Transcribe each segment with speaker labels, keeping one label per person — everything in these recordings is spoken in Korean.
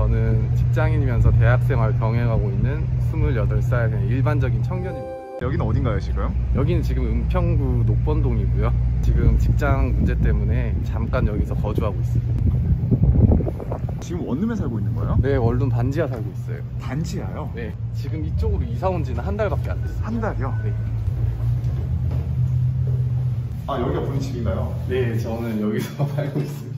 Speaker 1: 저는 직장인이면서 대학생활 병행하고 있는 28살 그냥 일반적인 청년입니다.
Speaker 2: 여기는 어딘가요 지금?
Speaker 1: 여기는 지금 은평구 녹번동이고요. 지금 직장 문제 때문에 잠깐 여기서 거주하고 있어요.
Speaker 2: 지금 원룸에 살고 있는 거예요?
Speaker 1: 네, 원룸 반지하 살고 있어요.
Speaker 2: 반지하요?
Speaker 1: 네, 지금 이쪽으로 이사 온 지는 한 달밖에 안 됐어요.
Speaker 2: 한 달이요?
Speaker 1: 네.
Speaker 2: 아, 여기가 본인 집인가요?
Speaker 1: 네, 저는 여기서 살고 있습니다.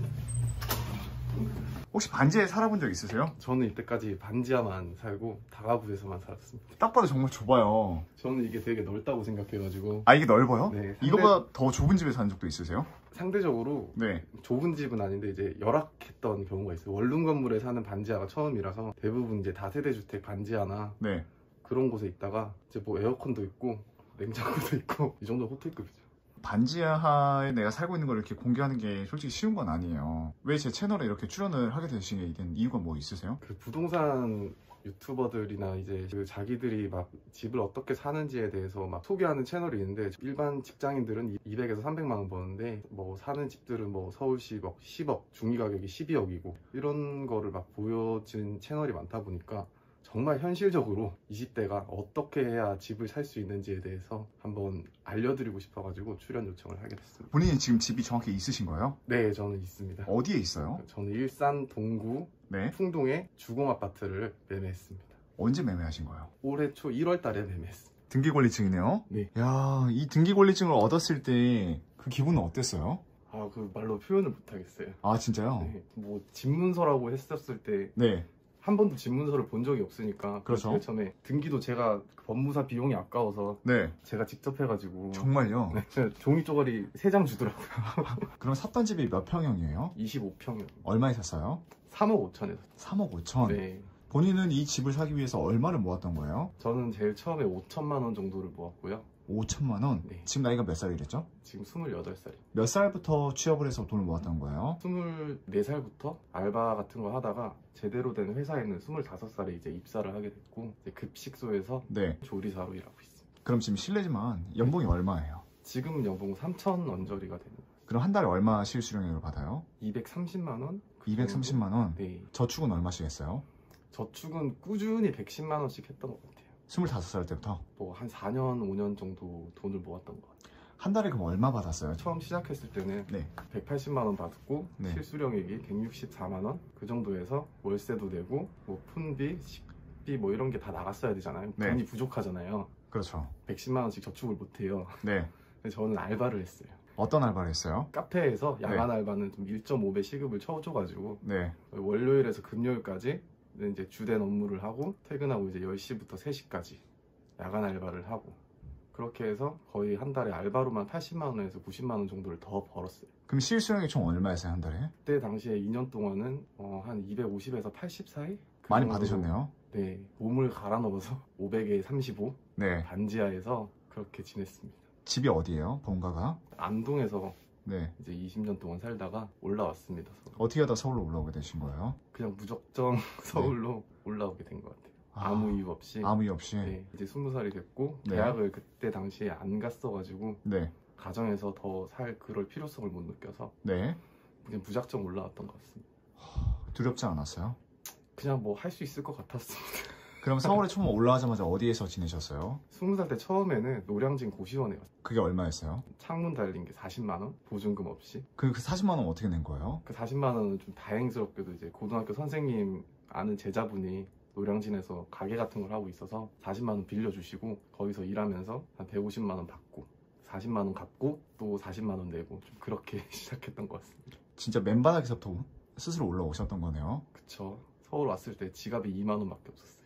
Speaker 2: 혹시 반지하에 살아본 적 있으세요?
Speaker 1: 저는 이때까지 반지하만 살고 다가구에서만 살았습니다.
Speaker 2: 딱 봐도 정말 좁아요.
Speaker 1: 저는 이게 되게 넓다고 생각해가지고.
Speaker 2: 아, 이게 넓어요?
Speaker 1: 네,
Speaker 2: 이거보다 더 좁은 집에 사는 적도 있으세요?
Speaker 1: 상대적으로
Speaker 2: 네.
Speaker 1: 좁은 집은 아닌데 이제 열악했던 경우가 있어요. 원룸 건물에 사는 반지하가 처음이라서 대부분 이제 다세대주택 반지하나
Speaker 2: 네.
Speaker 1: 그런 곳에 있다가 이제 뭐 에어컨도 있고 냉장고도 있고 이 정도 호텔급이죠.
Speaker 2: 반지하에 내가 살고 있는 걸 이렇게 공개하는 게 솔직히 쉬운 건 아니에요. 왜 제 채널에 이렇게 출연을 하게 되시게 된 이유가 뭐 있으세요?
Speaker 1: 그 부동산 유튜버들이나 이제 그 자기들이 막 집을 어떻게 사는지에 대해서 막 소개하는 채널이 있는데, 일반 직장인들은 200에서 300만 원 버는데 뭐 사는 집들은 뭐 서울시 막 10억, 중위 가격이 12억이고 이런 거를 막 보여진 채널이 많다 보니까 정말 현실적으로 20대가 어떻게 해야 집을 살 수 있는지에 대해서 한번 알려드리고 싶어가지고 출연 요청을 하게 됐습니다.
Speaker 2: 본인이 지금 집이 정확히 있으신 거예요?
Speaker 1: 네, 저는 있습니다.
Speaker 2: 어디에 있어요?
Speaker 1: 저는 일산 동구
Speaker 2: 네.
Speaker 1: 풍동에 주공 아파트를 매매했습니다.
Speaker 2: 언제 매매하신 거예요?
Speaker 1: 올해 초 1월 달에 매매했습니다.
Speaker 2: 등기권리증이네요?
Speaker 1: 네.
Speaker 2: 야, 이 등기권리증을 얻었을 때 그 기분은 어땠어요?
Speaker 1: 아, 그 말로 표현을 못 하겠어요.
Speaker 2: 아, 진짜요?
Speaker 1: 네. 뭐 집문서라고 했었을 때
Speaker 2: 네.
Speaker 1: 한 번도 집문서를 본 적이 없으니까.
Speaker 2: 그렇죠.
Speaker 1: 처음에 등기도 제가 법무사 비용이 아까워서
Speaker 2: 네.
Speaker 1: 제가 직접 해가지고.
Speaker 2: 정말요?
Speaker 1: 네. 종이 쪼가리 3장 주더라고요.
Speaker 2: 그럼 샀던 집이 몇 평형이에요?
Speaker 1: 25평이요.
Speaker 2: 얼마에 샀어요?
Speaker 1: 3억 5천에서.
Speaker 2: 3억 5천?
Speaker 1: 네.
Speaker 2: 본인은 이 집을 사기 위해서 얼마를 모았던 거예요?
Speaker 1: 저는 제일 처음에 5천만 원 정도를 모았고요.
Speaker 2: 5천만 원?
Speaker 1: 네.
Speaker 2: 지금 나이가 몇 살이랬죠?
Speaker 1: 지금 28살이에요.
Speaker 2: 몇 살부터 취업을 해서 돈을 모았던 거예요?
Speaker 1: 24살부터 알바 같은 거 하다가 제대로 된 회사에는 25살에 이제 입사를 하게 됐고, 이제 급식소에서
Speaker 2: 네.
Speaker 1: 조리사로 일하고 있습니다.
Speaker 2: 그럼 지금 실례지만 연봉이 얼마예요?
Speaker 1: 지금은 연봉 3천 언저리가 됩니다.
Speaker 2: 그럼 한 달에 얼마 실수령액을 받아요?
Speaker 1: 230만 원?
Speaker 2: 230만 원?
Speaker 1: 네.
Speaker 2: 저축은 얼마씩 했어요?
Speaker 1: 저축은 꾸준히 110만 원씩 했던 것 같아요.
Speaker 2: 25살 때부터?
Speaker 1: 뭐 한 4년, 5년 정도 돈을 모았던 것 같아요.
Speaker 2: 한 달에 그럼 얼마 받았어요?
Speaker 1: 처음 시작했을 때는
Speaker 2: 네.
Speaker 1: 180만 원 받고
Speaker 2: 네.
Speaker 1: 실수령액이 164만 원? 그 정도에서 월세도 내고 뭐 푼비, 식비 뭐 이런 게 다 나갔어야 되잖아요.
Speaker 2: 네.
Speaker 1: 돈이 부족하잖아요.
Speaker 2: 그렇죠.
Speaker 1: 110만 원씩 저축을 못해요.
Speaker 2: 네.
Speaker 1: 근데 저는 알바를 했어요.
Speaker 2: 어떤 알바를 했어요?
Speaker 1: 카페에서 야간 알바는 좀 1.5배 시급을 쳐줘가지고
Speaker 2: 네.
Speaker 1: 월요일에서 금요일까지 이제 주된 업무를 하고 퇴근하고 이제 10시부터 3시까지 야간 알바를 하고, 그렇게 해서 거의 한 달에 알바로만 80만 원에서 90만 원 정도를 더 벌었어요.
Speaker 2: 그럼 실수령액 총 얼마였어요, 한 달에?
Speaker 1: 그때 당시에 2년 동안은 한 250에서 80 사이? 그
Speaker 2: 많이
Speaker 1: 정도로,
Speaker 2: 받으셨네요.
Speaker 1: 네, 몸을 갈아 넣어서 500에 35
Speaker 2: 네.
Speaker 1: 반지하에서 그렇게 지냈습니다.
Speaker 2: 집이 어디예요, 본가가?
Speaker 1: 안동에서
Speaker 2: 네.
Speaker 1: 이제 20년 동안 살다가 올라왔습니다. 서울.
Speaker 2: 어떻게 하다 서울로 올라오게 되신 거예요?
Speaker 1: 그냥 무작정 서울로 올라오게 된 것 같아요. 아무 이유 없이.
Speaker 2: 아무 이유 없이?
Speaker 1: 네, 이제 20살이 됐고
Speaker 2: 네.
Speaker 1: 대학을 그때 당시에 안 갔어가지고
Speaker 2: 네.
Speaker 1: 가정에서 더 살 그럴 필요성을 못 느껴서
Speaker 2: 네.
Speaker 1: 그냥 무작정 올라왔던 것 같습니다.
Speaker 2: 두렵지 않았어요?
Speaker 1: 그냥 뭐 할 수 있을 것 같았습니다.
Speaker 2: 그럼 서울에 처음 올라가자마자 어디에서 지내셨어요?
Speaker 1: 20살 때 처음에는 노량진 고시원에 갔어요.
Speaker 2: 그게 얼마였어요?
Speaker 1: 창문 달린 게 40만 원? 보증금 없이.
Speaker 2: 그 40만 원 어떻게 낸 거예요?
Speaker 1: 그 40만 원은 좀 다행스럽게도 이제 고등학교 선생님 아는 제자분이 노량진에서 가게 같은 걸 하고 있어서 40만 원 빌려주시고 거기서 일하면서 한 150만 원 받고 40만 원 갚고 또 40만 원 내고 좀 그렇게 시작했던 것 같습니다.
Speaker 2: 진짜 맨바닥에서부터 스스로 올라오셨던 거네요.
Speaker 1: 그쵸. 서울 왔을 때 지갑이 2만 원밖에 없었어요.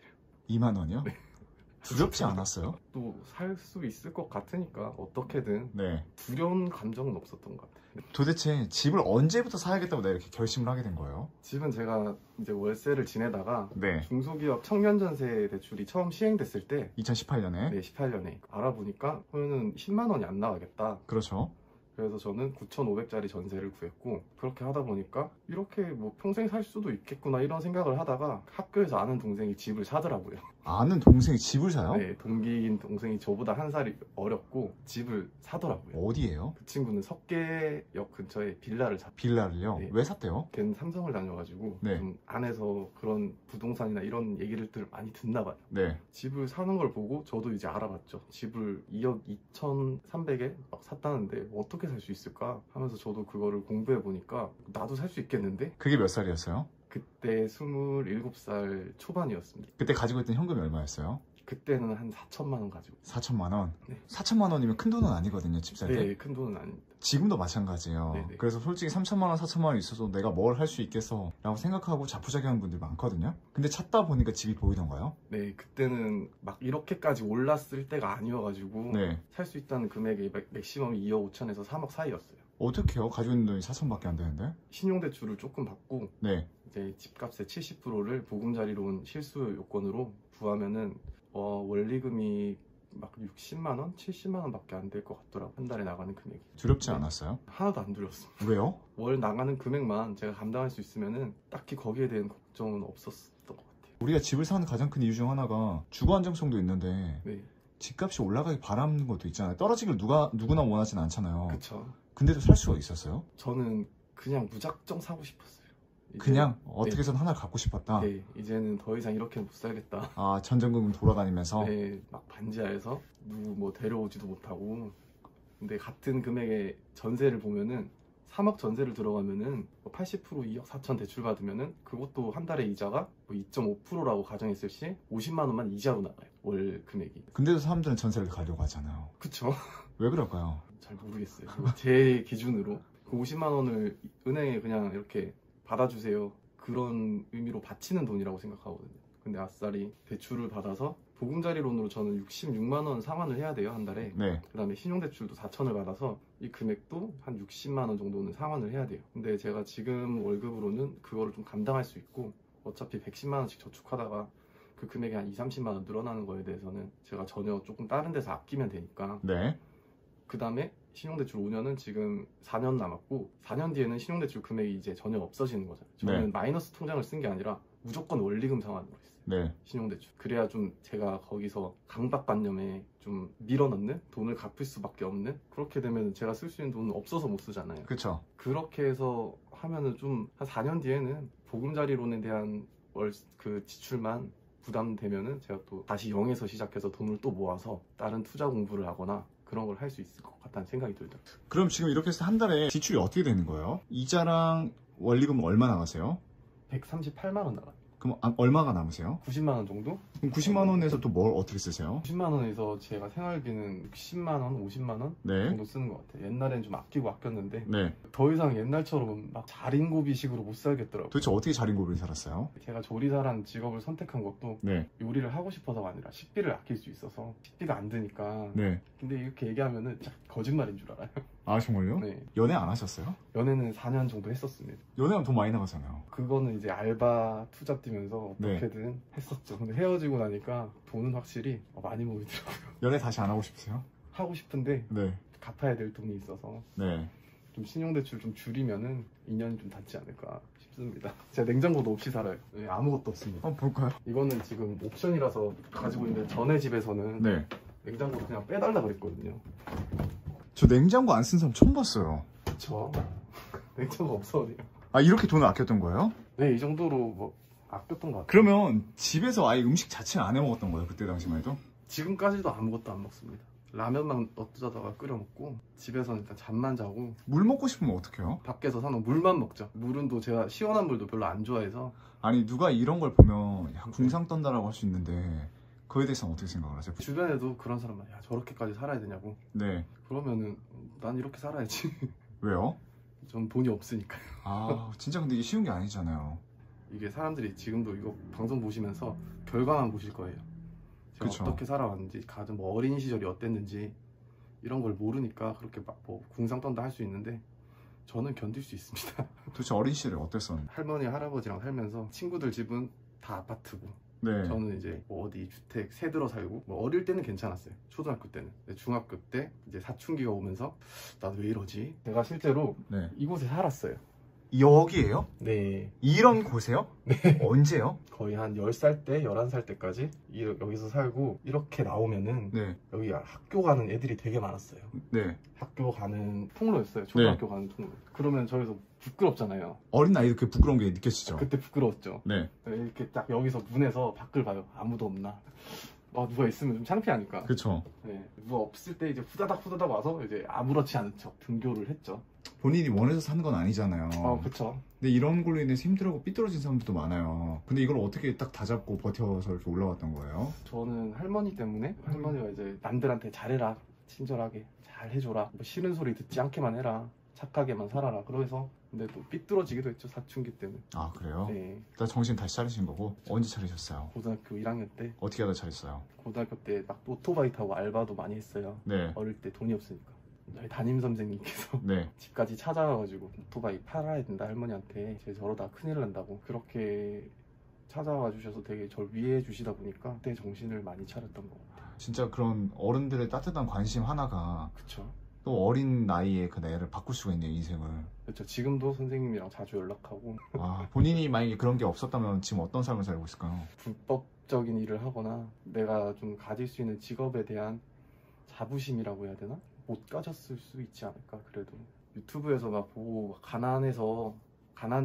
Speaker 2: 2만 원이요?
Speaker 1: 네.
Speaker 2: 두렵지 않았어요?
Speaker 1: 또 살 수 있을 것 같으니까 어떻게든
Speaker 2: 네.
Speaker 1: 두려운 감정은 없었던 것 같아요.
Speaker 2: 도대체 집을 언제부터 사야겠다고 내가 이렇게 결심을 하게 된 거예요?
Speaker 1: 집은 제가 이제 월세를 지내다가
Speaker 2: 네.
Speaker 1: 중소기업 청년전세 대출이 처음 시행됐을 때
Speaker 2: 2018년에?
Speaker 1: 네, 18년에 알아보니까 그러면은 10만 원이 안 나가겠다.
Speaker 2: 그렇죠.
Speaker 1: 그래서 저는 9,500짜리 전세를 구했고, 그렇게 하다 보니까 이렇게 뭐 평생 살 수도 있겠구나 이런 생각을 하다가 학교에서 아는 동생이 집을 사더라고요.
Speaker 2: 아는 동생이 집을 사요?
Speaker 1: 네, 동기인 동생이 저보다 한 살이 어렸고 집을 사더라고요.
Speaker 2: 어디예요?
Speaker 1: 그 친구는 석계역 근처에 빌라를 샀.
Speaker 2: 빌라를요?
Speaker 1: 네.
Speaker 2: 왜 샀대요?
Speaker 1: 걔는 삼성을 다녀가지고
Speaker 2: 네.
Speaker 1: 좀 안에서 그런 부동산이나 이런 얘기를 많이 듣나 봐요.
Speaker 2: 네.
Speaker 1: 집을 사는 걸 보고 저도 이제 알아봤죠. 집을 2억 2,300에 막 샀다는데 어떻게 살 수 있을까 하면서 저도 그거를 공부해 보니까 나도 살 수 있겠는데?
Speaker 2: 그게 몇 살이었어요?
Speaker 1: 그때 27살 초반이었습니다.
Speaker 2: 그때 가지고 있던 현금이 얼마였어요?
Speaker 1: 그때는 한 4천만 원 가지고.
Speaker 2: 4천만 원?
Speaker 1: 네.
Speaker 2: 4천만 원이면 큰 돈은 아니거든요, 집 살 때.
Speaker 1: 네, 큰 돈은 아닙니다.
Speaker 2: 지금도 마찬가지예요.
Speaker 1: 네네.
Speaker 2: 그래서 솔직히 3천만 원, 4천만 원 있어서 내가 뭘 할 수 있겠어 라고 생각하고 자포자기하는 분들 많거든요. 근데 찾다 보니까 집이 보이던가요?
Speaker 1: 네, 그때는 막 이렇게까지 올랐을 때가 아니어가지고
Speaker 2: 네.
Speaker 1: 살 수 있다는 금액이 맥시멈이 2억 5천에서 3억 사이였어요.
Speaker 2: 어떻게 해요? 가지고 있는 돈이 4천밖에 안 되는데?
Speaker 1: 신용대출을 조금 받고
Speaker 2: 네.
Speaker 1: 이제 집값의 70%를 보금자리로 온 실수 요건으로 구하면은 원리금이 막 60만 원, 70만 원밖에 안 될 것 같더라고. 한 달에 나가는 금액이.
Speaker 2: 두렵지
Speaker 1: 네.
Speaker 2: 않았어요?
Speaker 1: 하나도 안 두려웠습니다.
Speaker 2: 왜요?
Speaker 1: 월 나가는 금액만 제가 감당할 수 있으면은 딱히 거기에 대한 걱정은 없었던 것 같아요.
Speaker 2: 우리가 집을 사는 가장 큰 이유 중 하나가 주거 안정성도 있는데
Speaker 1: 네,
Speaker 2: 집값이 올라가기 바라는 것도 있잖아요. 떨어지길 누구나 원하진 않잖아요.
Speaker 1: 그쵸.
Speaker 2: 근데도 살 수가 있었어요?
Speaker 1: 저는 그냥 무작정 사고 싶었어요. 이제-
Speaker 2: 그냥 어떻게 해서든 하나를 갖고 싶었다.
Speaker 1: 네, 이제는 더 이상 이렇게 못 살겠다.
Speaker 2: 아, 전전긍긍 돌아다니면서.
Speaker 1: 네, 막 반지하에서 누구 뭐 데려오지도 못하고. 근데 같은 금액의 전세를 보면은 3억 전세를 들어가면은 80% 2억 4천 대출 받으면은 그것도 한 달에 이자가 2.5%라고 가정했을 시 50만 원만 이자로 나가요. 월 금액이.
Speaker 2: 근데도 사람들은 전세를 가려고 하잖아요.
Speaker 1: 그쵸?
Speaker 2: 왜 그럴까요?
Speaker 1: 잘 모르겠어요. 제 기준으로 그 50만 원을 은행에 그냥 이렇게 받아주세요. 그런 의미로 바치는 돈이라고 생각하거든요. 근데 아싸리 대출을 받아서 보금자리론으로 저는 66만 원 상환을 해야 돼요, 한 달에.
Speaker 2: 네.
Speaker 1: 그 다음에 신용대출도 4천을 받아서 이 금액도 한 60만 원 정도는 상환을 해야 돼요. 근데 제가 지금 월급으로는 그거를 좀 감당할 수 있고, 어차피 110만 원씩 저축하다가 그 금액이 한 2, 30만 원 늘어나는 거에 대해서는 제가 전혀 조금 다른 데서 아끼면 되니까.
Speaker 2: 네.
Speaker 1: 그 다음에 신용대출 5년은 지금 4년 남았고, 4년 뒤에는 신용대출 금액이 이제 전혀 없어지는 거잖아요. 저는
Speaker 2: 네.
Speaker 1: 마이너스 통장을 쓴 게 아니라 무조건 원리금 상환으로 했어요.
Speaker 2: 네.
Speaker 1: 신용대출. 그래야 좀 제가 거기서 강박관념에 좀 밀어넣는, 돈을 갚을 수밖에 없는, 그렇게 되면 제가 쓸 수 있는 돈은 없어서 못 쓰잖아요.
Speaker 2: 그쵸.
Speaker 1: 그렇게 해서 하면은 좀 한 4년 뒤에는 보금자리론에 대한 그 지출만 부담되면은 제가 또 다시 0에서 시작해서 돈을 또 모아서 다른 투자 공부를 하거나 그런 걸 할 수 있을 것 같다는 생각이 들더라고요.
Speaker 2: 그럼 지금 이렇게 해서 한 달에 지출이 어떻게 되는 거예요? 이자랑 원리금은 얼마 나가세요?
Speaker 1: 138만 원 나가요.
Speaker 2: 그럼 얼마가 남으세요?
Speaker 1: 90만 원 정도?
Speaker 2: 그럼 90만 원에서 또 뭘 어떻게 쓰세요?
Speaker 1: 90만 원에서 제가 생활비는 60만 원, 50만 원
Speaker 2: 네.
Speaker 1: 정도 쓰는 것 같아요. 옛날엔 좀 아끼고 아꼈는데
Speaker 2: 네.
Speaker 1: 더 이상 옛날처럼 막 자린고비식으로 못 살겠더라고요.
Speaker 2: 도대체 어떻게 자린고비를 살았어요?
Speaker 1: 제가 조리사라는 직업을 선택한 것도
Speaker 2: 네.
Speaker 1: 요리를 하고 싶어서가 아니라 식비를 아낄 수 있어서 식비가 안 드니까.
Speaker 2: 네.
Speaker 1: 근데 이렇게 얘기하면은 진짜 거짓말인 줄 알아요.
Speaker 2: 아, 정말요?
Speaker 1: 네.
Speaker 2: 연애 안 하셨어요?
Speaker 1: 연애는 4년 정도 했었습니다.
Speaker 2: 연애하면 돈 많이 나가잖아요.
Speaker 1: 그거는 이제 알바 투잡 뛰면서
Speaker 2: 네.
Speaker 1: 어떻게든 했었죠. 근데 헤어지고 나니까 돈은 확실히 많이 모이더라고요.
Speaker 2: 연애 다시 안 하고 싶으세요?
Speaker 1: 하고 싶은데
Speaker 2: 네.
Speaker 1: 갚아야 될 돈이 있어서
Speaker 2: 네.
Speaker 1: 좀 신용대출 좀 줄이면은 인연이 좀 닿지 않을까 싶습니다. 제가 냉장고도 없이 살아요. 네, 아무것도 없습니다.
Speaker 2: 한번 볼까요?
Speaker 1: 이거는 지금 옵션이라서 가지고 있는데 전에 집에서는
Speaker 2: 네.
Speaker 1: 냉장고를 그냥 빼달라 그랬거든요.
Speaker 2: 저 냉장고 안 쓴 사람 처음 봤어요.
Speaker 1: 그쵸? 냉장고 없어요.
Speaker 2: 아, 이렇게 돈을 아꼈던 거예요?
Speaker 1: 네, 이 정도로 뭐 아꼈던 것 같아요.
Speaker 2: 그러면 집에서 아예 음식 자체를 안 해 먹었던 거예요? 그때 당시만 해도?
Speaker 1: 지금까지도 아무것도 안 먹습니다. 라면만 어쩌다가 끓여 먹고 집에서는 일단 잠만 자고
Speaker 2: 물 먹고 싶으면 어떡해요?
Speaker 1: 밖에서 사놓은 물만 먹죠. 물은 또 제가 시원한 물도 별로 안 좋아해서.
Speaker 2: 아니, 누가 이런 걸 보면 야, 궁상 떤다라고 할 수 있는데 그거에 대해서는 어떻게 생각을 하세요?
Speaker 1: 주변에도 그런 사람 야 저렇게까지 살아야 되냐고.
Speaker 2: 네.
Speaker 1: 그러면은 난 이렇게 살아야지.
Speaker 2: 왜요?
Speaker 1: 전 돈이 없으니까요.
Speaker 2: 아, 진짜 근데 이게 쉬운 게 아니잖아요.
Speaker 1: 이게 사람들이 지금도 이거 방송 보시면서 결과만 보실 거예요. 제가
Speaker 2: 그쵸.
Speaker 1: 어떻게 살아왔는지, 가장 뭐 어린 시절이 어땠는지 이런 걸 모르니까 그렇게 막 뭐 궁상 떤다 할 수 있는데 저는 견딜 수 있습니다.
Speaker 2: 도대체 어린 시절에 어땠었는데?
Speaker 1: 할머니 할아버지랑 살면서 친구들 집은 다 아파트고
Speaker 2: 네.
Speaker 1: 저는 이제 뭐 어디 주택 새 들어 살고 뭐 어릴 때는 괜찮았어요. 초등학교 때는. 근데 중학교 때 이제 사춘기가 오면서 나도 왜 이러지? 제가 실제로
Speaker 2: 네.
Speaker 1: 이곳에 살았어요.
Speaker 2: 여기에요?
Speaker 1: 네.
Speaker 2: 이런 곳에요? 네. 언제요?
Speaker 1: 거의 한 10살 때, 11살 때까지 여기서 살고 이렇게 나오면은
Speaker 2: 네.
Speaker 1: 여기 학교 가는 애들이 되게 많았어요.
Speaker 2: 네.
Speaker 1: 학교 가는 통로였어요. 초등학교 가는 통로. 그러면 저기서 부끄럽잖아요.
Speaker 2: 어린 나이도 그 부끄러운 게 느껴지죠?
Speaker 1: 그때 부끄러웠죠.
Speaker 2: 네.
Speaker 1: 이렇게 딱 여기서 문에서 밖을 봐요. 아무도 없나. 누가 있으면 좀 창피하니까.
Speaker 2: 그쵸.
Speaker 1: 네. 누가 없을 때 이제 후다닥 와서 이제 아무렇지 않은 척 등교를 했죠.
Speaker 2: 본인이 원해서 사는 건 아니잖아요.
Speaker 1: 그쵸.
Speaker 2: 근데 이런 걸로 인해서 힘들고 삐뚤어진 사람들도 많아요. 근데 이걸 어떻게 딱 다잡고 버텨서 이렇게 올라왔던 거예요?
Speaker 1: 저는 할머니 때문에 할머니가 이제 남들한테 잘해라. 친절하게 잘 해줘라. 뭐 싫은 소리 듣지 않게만 해라. 착하게만 살아라. 그래서 근데 또 삐뚤어지기도 했죠. 사춘기 때는.
Speaker 2: 아, 그래요?
Speaker 1: 네.
Speaker 2: 일단 정신 다시 차리신 거고 언제 차리셨어요?
Speaker 1: 고등학교 1학년 때.
Speaker 2: 어떻게 하다 차렸어요?
Speaker 1: 고등학교 때 막 오토바이 타고 알바도 많이 했어요.
Speaker 2: 네.
Speaker 1: 어릴 때 돈이 없으니까. 저희 담임 선생님께서
Speaker 2: 네.
Speaker 1: 집까지 찾아와가지고 오토바이 팔아야 된다 할머니한테 제 저러다 큰일 난다고 그렇게 찾아와 주셔서 되게 절 위해 주시다 보니까 그때 정신을 많이 차렸던 것 같아요.
Speaker 2: 진짜 그런 어른들의 따뜻한 관심 하나가
Speaker 1: 그쵸.
Speaker 2: 또 어린 나이에 그 나이를 바꿀 수가 있네요, 인생을.
Speaker 1: 그렇죠. 지금도 선생님이랑 자주 연락하고
Speaker 2: 아, 본인이 만약에 그런 게 없었다면 지금 어떤 삶을 살고 있을까요?
Speaker 1: 불법적인 일을 하거나 내가 좀 가질 수 있는 직업에 대한 자부심이라고 해야 되나? 못 가졌을 수 있지 않을까. 그래도 유튜브에서 막 보고 가난에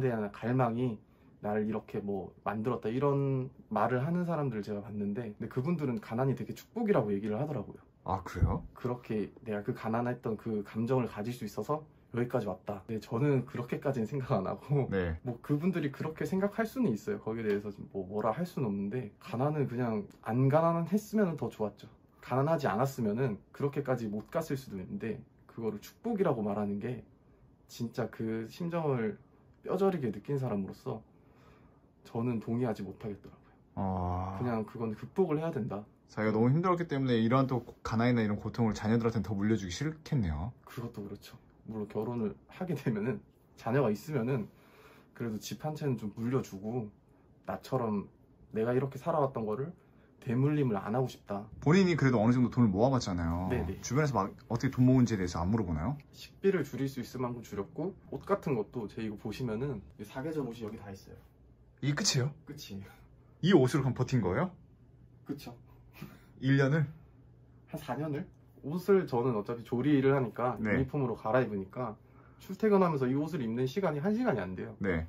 Speaker 1: 대한 갈망이 나를 이렇게 뭐 만들었다 이런 말을 하는 사람들을 제가 봤는데 근데 그분들은 가난이 되게 축복이라고 얘기를 하더라고요.
Speaker 2: 아, 그래요?
Speaker 1: 그렇게 내가 그 가난했던 그 감정을 가질 수 있어서 여기까지 왔다. 근데 저는 그렇게까지는 생각 안 하고
Speaker 2: 네.
Speaker 1: 뭐 그분들이 그렇게 생각할 수는 있어요. 거기에 대해서 뭐라 할 수는 없는데 가난은 그냥 안 가난했으면 더 좋았죠. 가난하지 않았으면은 그렇게까지 못 갔을 수도 있는데 그거를 축복이라고 말하는 게 진짜 그 심정을 뼈저리게 느낀 사람으로서 저는 동의하지 못하겠더라고요. 그냥 그건 극복을 해야 된다.
Speaker 2: 자기가 너무 힘들었기 때문에 이러한 또 가난이나 이런 고통을 자녀들한테는 더 물려주기 싫겠네요.
Speaker 1: 그것도 그렇죠. 물론 결혼을 하게 되면은 자녀가 있으면은 그래도 집 한 채는 좀 물려주고 나처럼 내가 이렇게 살아왔던 거를 대물림을 안 하고 싶다.
Speaker 2: 본인이 그래도 어느 정도 돈을 모아봤잖아요.
Speaker 1: 네네.
Speaker 2: 주변에서 막 어떻게 돈 모은지에 대해서 안 물어보나요?
Speaker 1: 식비를 줄일 수 있을 만큼 줄였고 옷 같은 것도 제 이거 보시면은 사계절 옷이 여기 다 있어요.
Speaker 2: 이게 끝이에요?
Speaker 1: 끝이에요.
Speaker 2: 이 옷으로 그럼 버틴 거예요?
Speaker 1: 그쵸.
Speaker 2: 1년을?
Speaker 1: 한 4년을? 옷을 저는 어차피 조리를 하니까
Speaker 2: 네.
Speaker 1: 유니폼으로 갈아입으니까 출퇴근하면서 이 옷을 입는 시간이 1시간이 안 돼요.
Speaker 2: 네.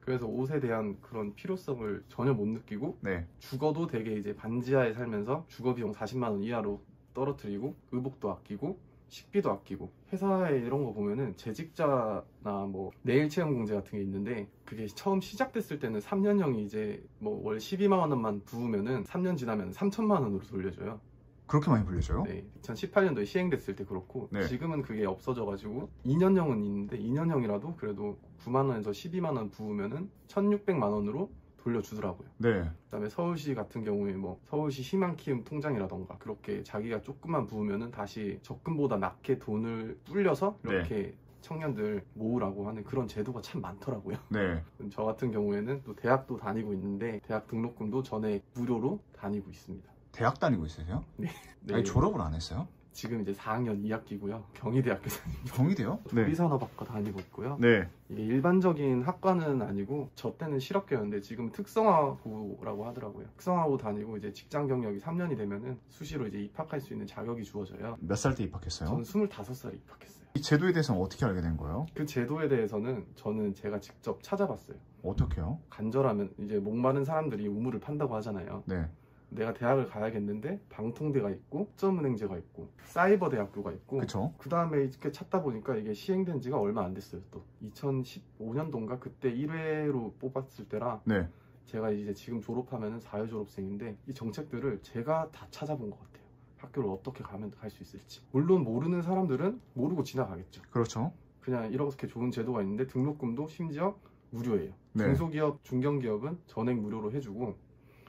Speaker 1: 그래서 옷에 대한 그런 필요성을 전혀 못 느끼고
Speaker 2: 네.
Speaker 1: 주거도 되게 이제 반지하에 살면서 주거 비용 40만 원 이하로 떨어뜨리고 의복도 아끼고 식비도 아끼고 회사에 이런 거 보면은 재직자나 뭐 내일 채용 공제 같은 게 있는데 그게 처음 시작됐을 때는 3년형이 이제 뭐 월 12만 원만 부으면은 3년 지나면 3천만 원으로 돌려줘요.
Speaker 2: 그렇게 많이 불려줘요?
Speaker 1: 네, 2018년도에 시행됐을 때 그렇고
Speaker 2: 네.
Speaker 1: 지금은 그게 없어져가지고 2년형은 있는데 2년형이라도 그래도 9만 원에서 12만 원 부으면은 1,600만 원으로 돌려주더라고요.
Speaker 2: 네.
Speaker 1: 그다음에 서울시 같은 경우에 뭐 서울시 희망키움 통장이라던가 그렇게 자기가 조금만 부으면은 다시 적금보다 낮게 돈을 불려서 이렇게 청년들 모으라고 하는 그런 제도가 참 많더라고요.
Speaker 2: 네.
Speaker 1: 저 같은 경우에는 또 대학도 다니고 있는데 대학 등록금도 전액 무료로 다니고 있습니다.
Speaker 2: 대학 다니고 있으세요?
Speaker 1: 네.
Speaker 2: 아니, 졸업을 안 했어요?
Speaker 1: 지금 이제 4학년 2학기고요. 경희대학교 다니고
Speaker 2: 경희대요?
Speaker 1: 조리산업학과 다니고 있고요.
Speaker 2: 네.
Speaker 1: 이게 일반적인 학과는 아니고 저 때는 실업계였는데 지금 특성화고라고 하더라고요. 특성화고 다니고 이제 직장 경력이 3년이 되면은 수시로 이제 입학할 수 있는 자격이 주어져요.
Speaker 2: 몇 살 때 입학했어요?
Speaker 1: 저는 25살에 입학했어요.
Speaker 2: 이 제도에 대해서는 어떻게 알게 된 거예요?
Speaker 1: 그 제도에 대해서는 저는 제가 직접 찾아봤어요.
Speaker 2: 어떻게요?
Speaker 1: 간절하면 이제 목마른 사람들이 우물을 판다고 하잖아요.
Speaker 2: 네.
Speaker 1: 내가 대학을 가야겠는데 방통대가 있고 국정은행제가 있고 사이버 대학교가 있고
Speaker 2: 그쵸?
Speaker 1: 그 다음에 이렇게 찾다 보니까 이게 시행된 지가 얼마 안 됐어요. 또 2015년도인가 그때 1회로 뽑았을 때라
Speaker 2: 네.
Speaker 1: 제가 이제 지금 졸업하면은 4회 졸업생인데 이 정책들을 제가 다 찾아본 것 같아요. 학교를 어떻게 가면 갈 수 있을지. 물론 모르는 사람들은 모르고 지나가겠죠.
Speaker 2: 그렇죠.
Speaker 1: 그냥 이렇게 좋은 제도가 있는데 등록금도 심지어 무료예요.
Speaker 2: 네.
Speaker 1: 중소기업, 중견기업은 전액 무료로 해주고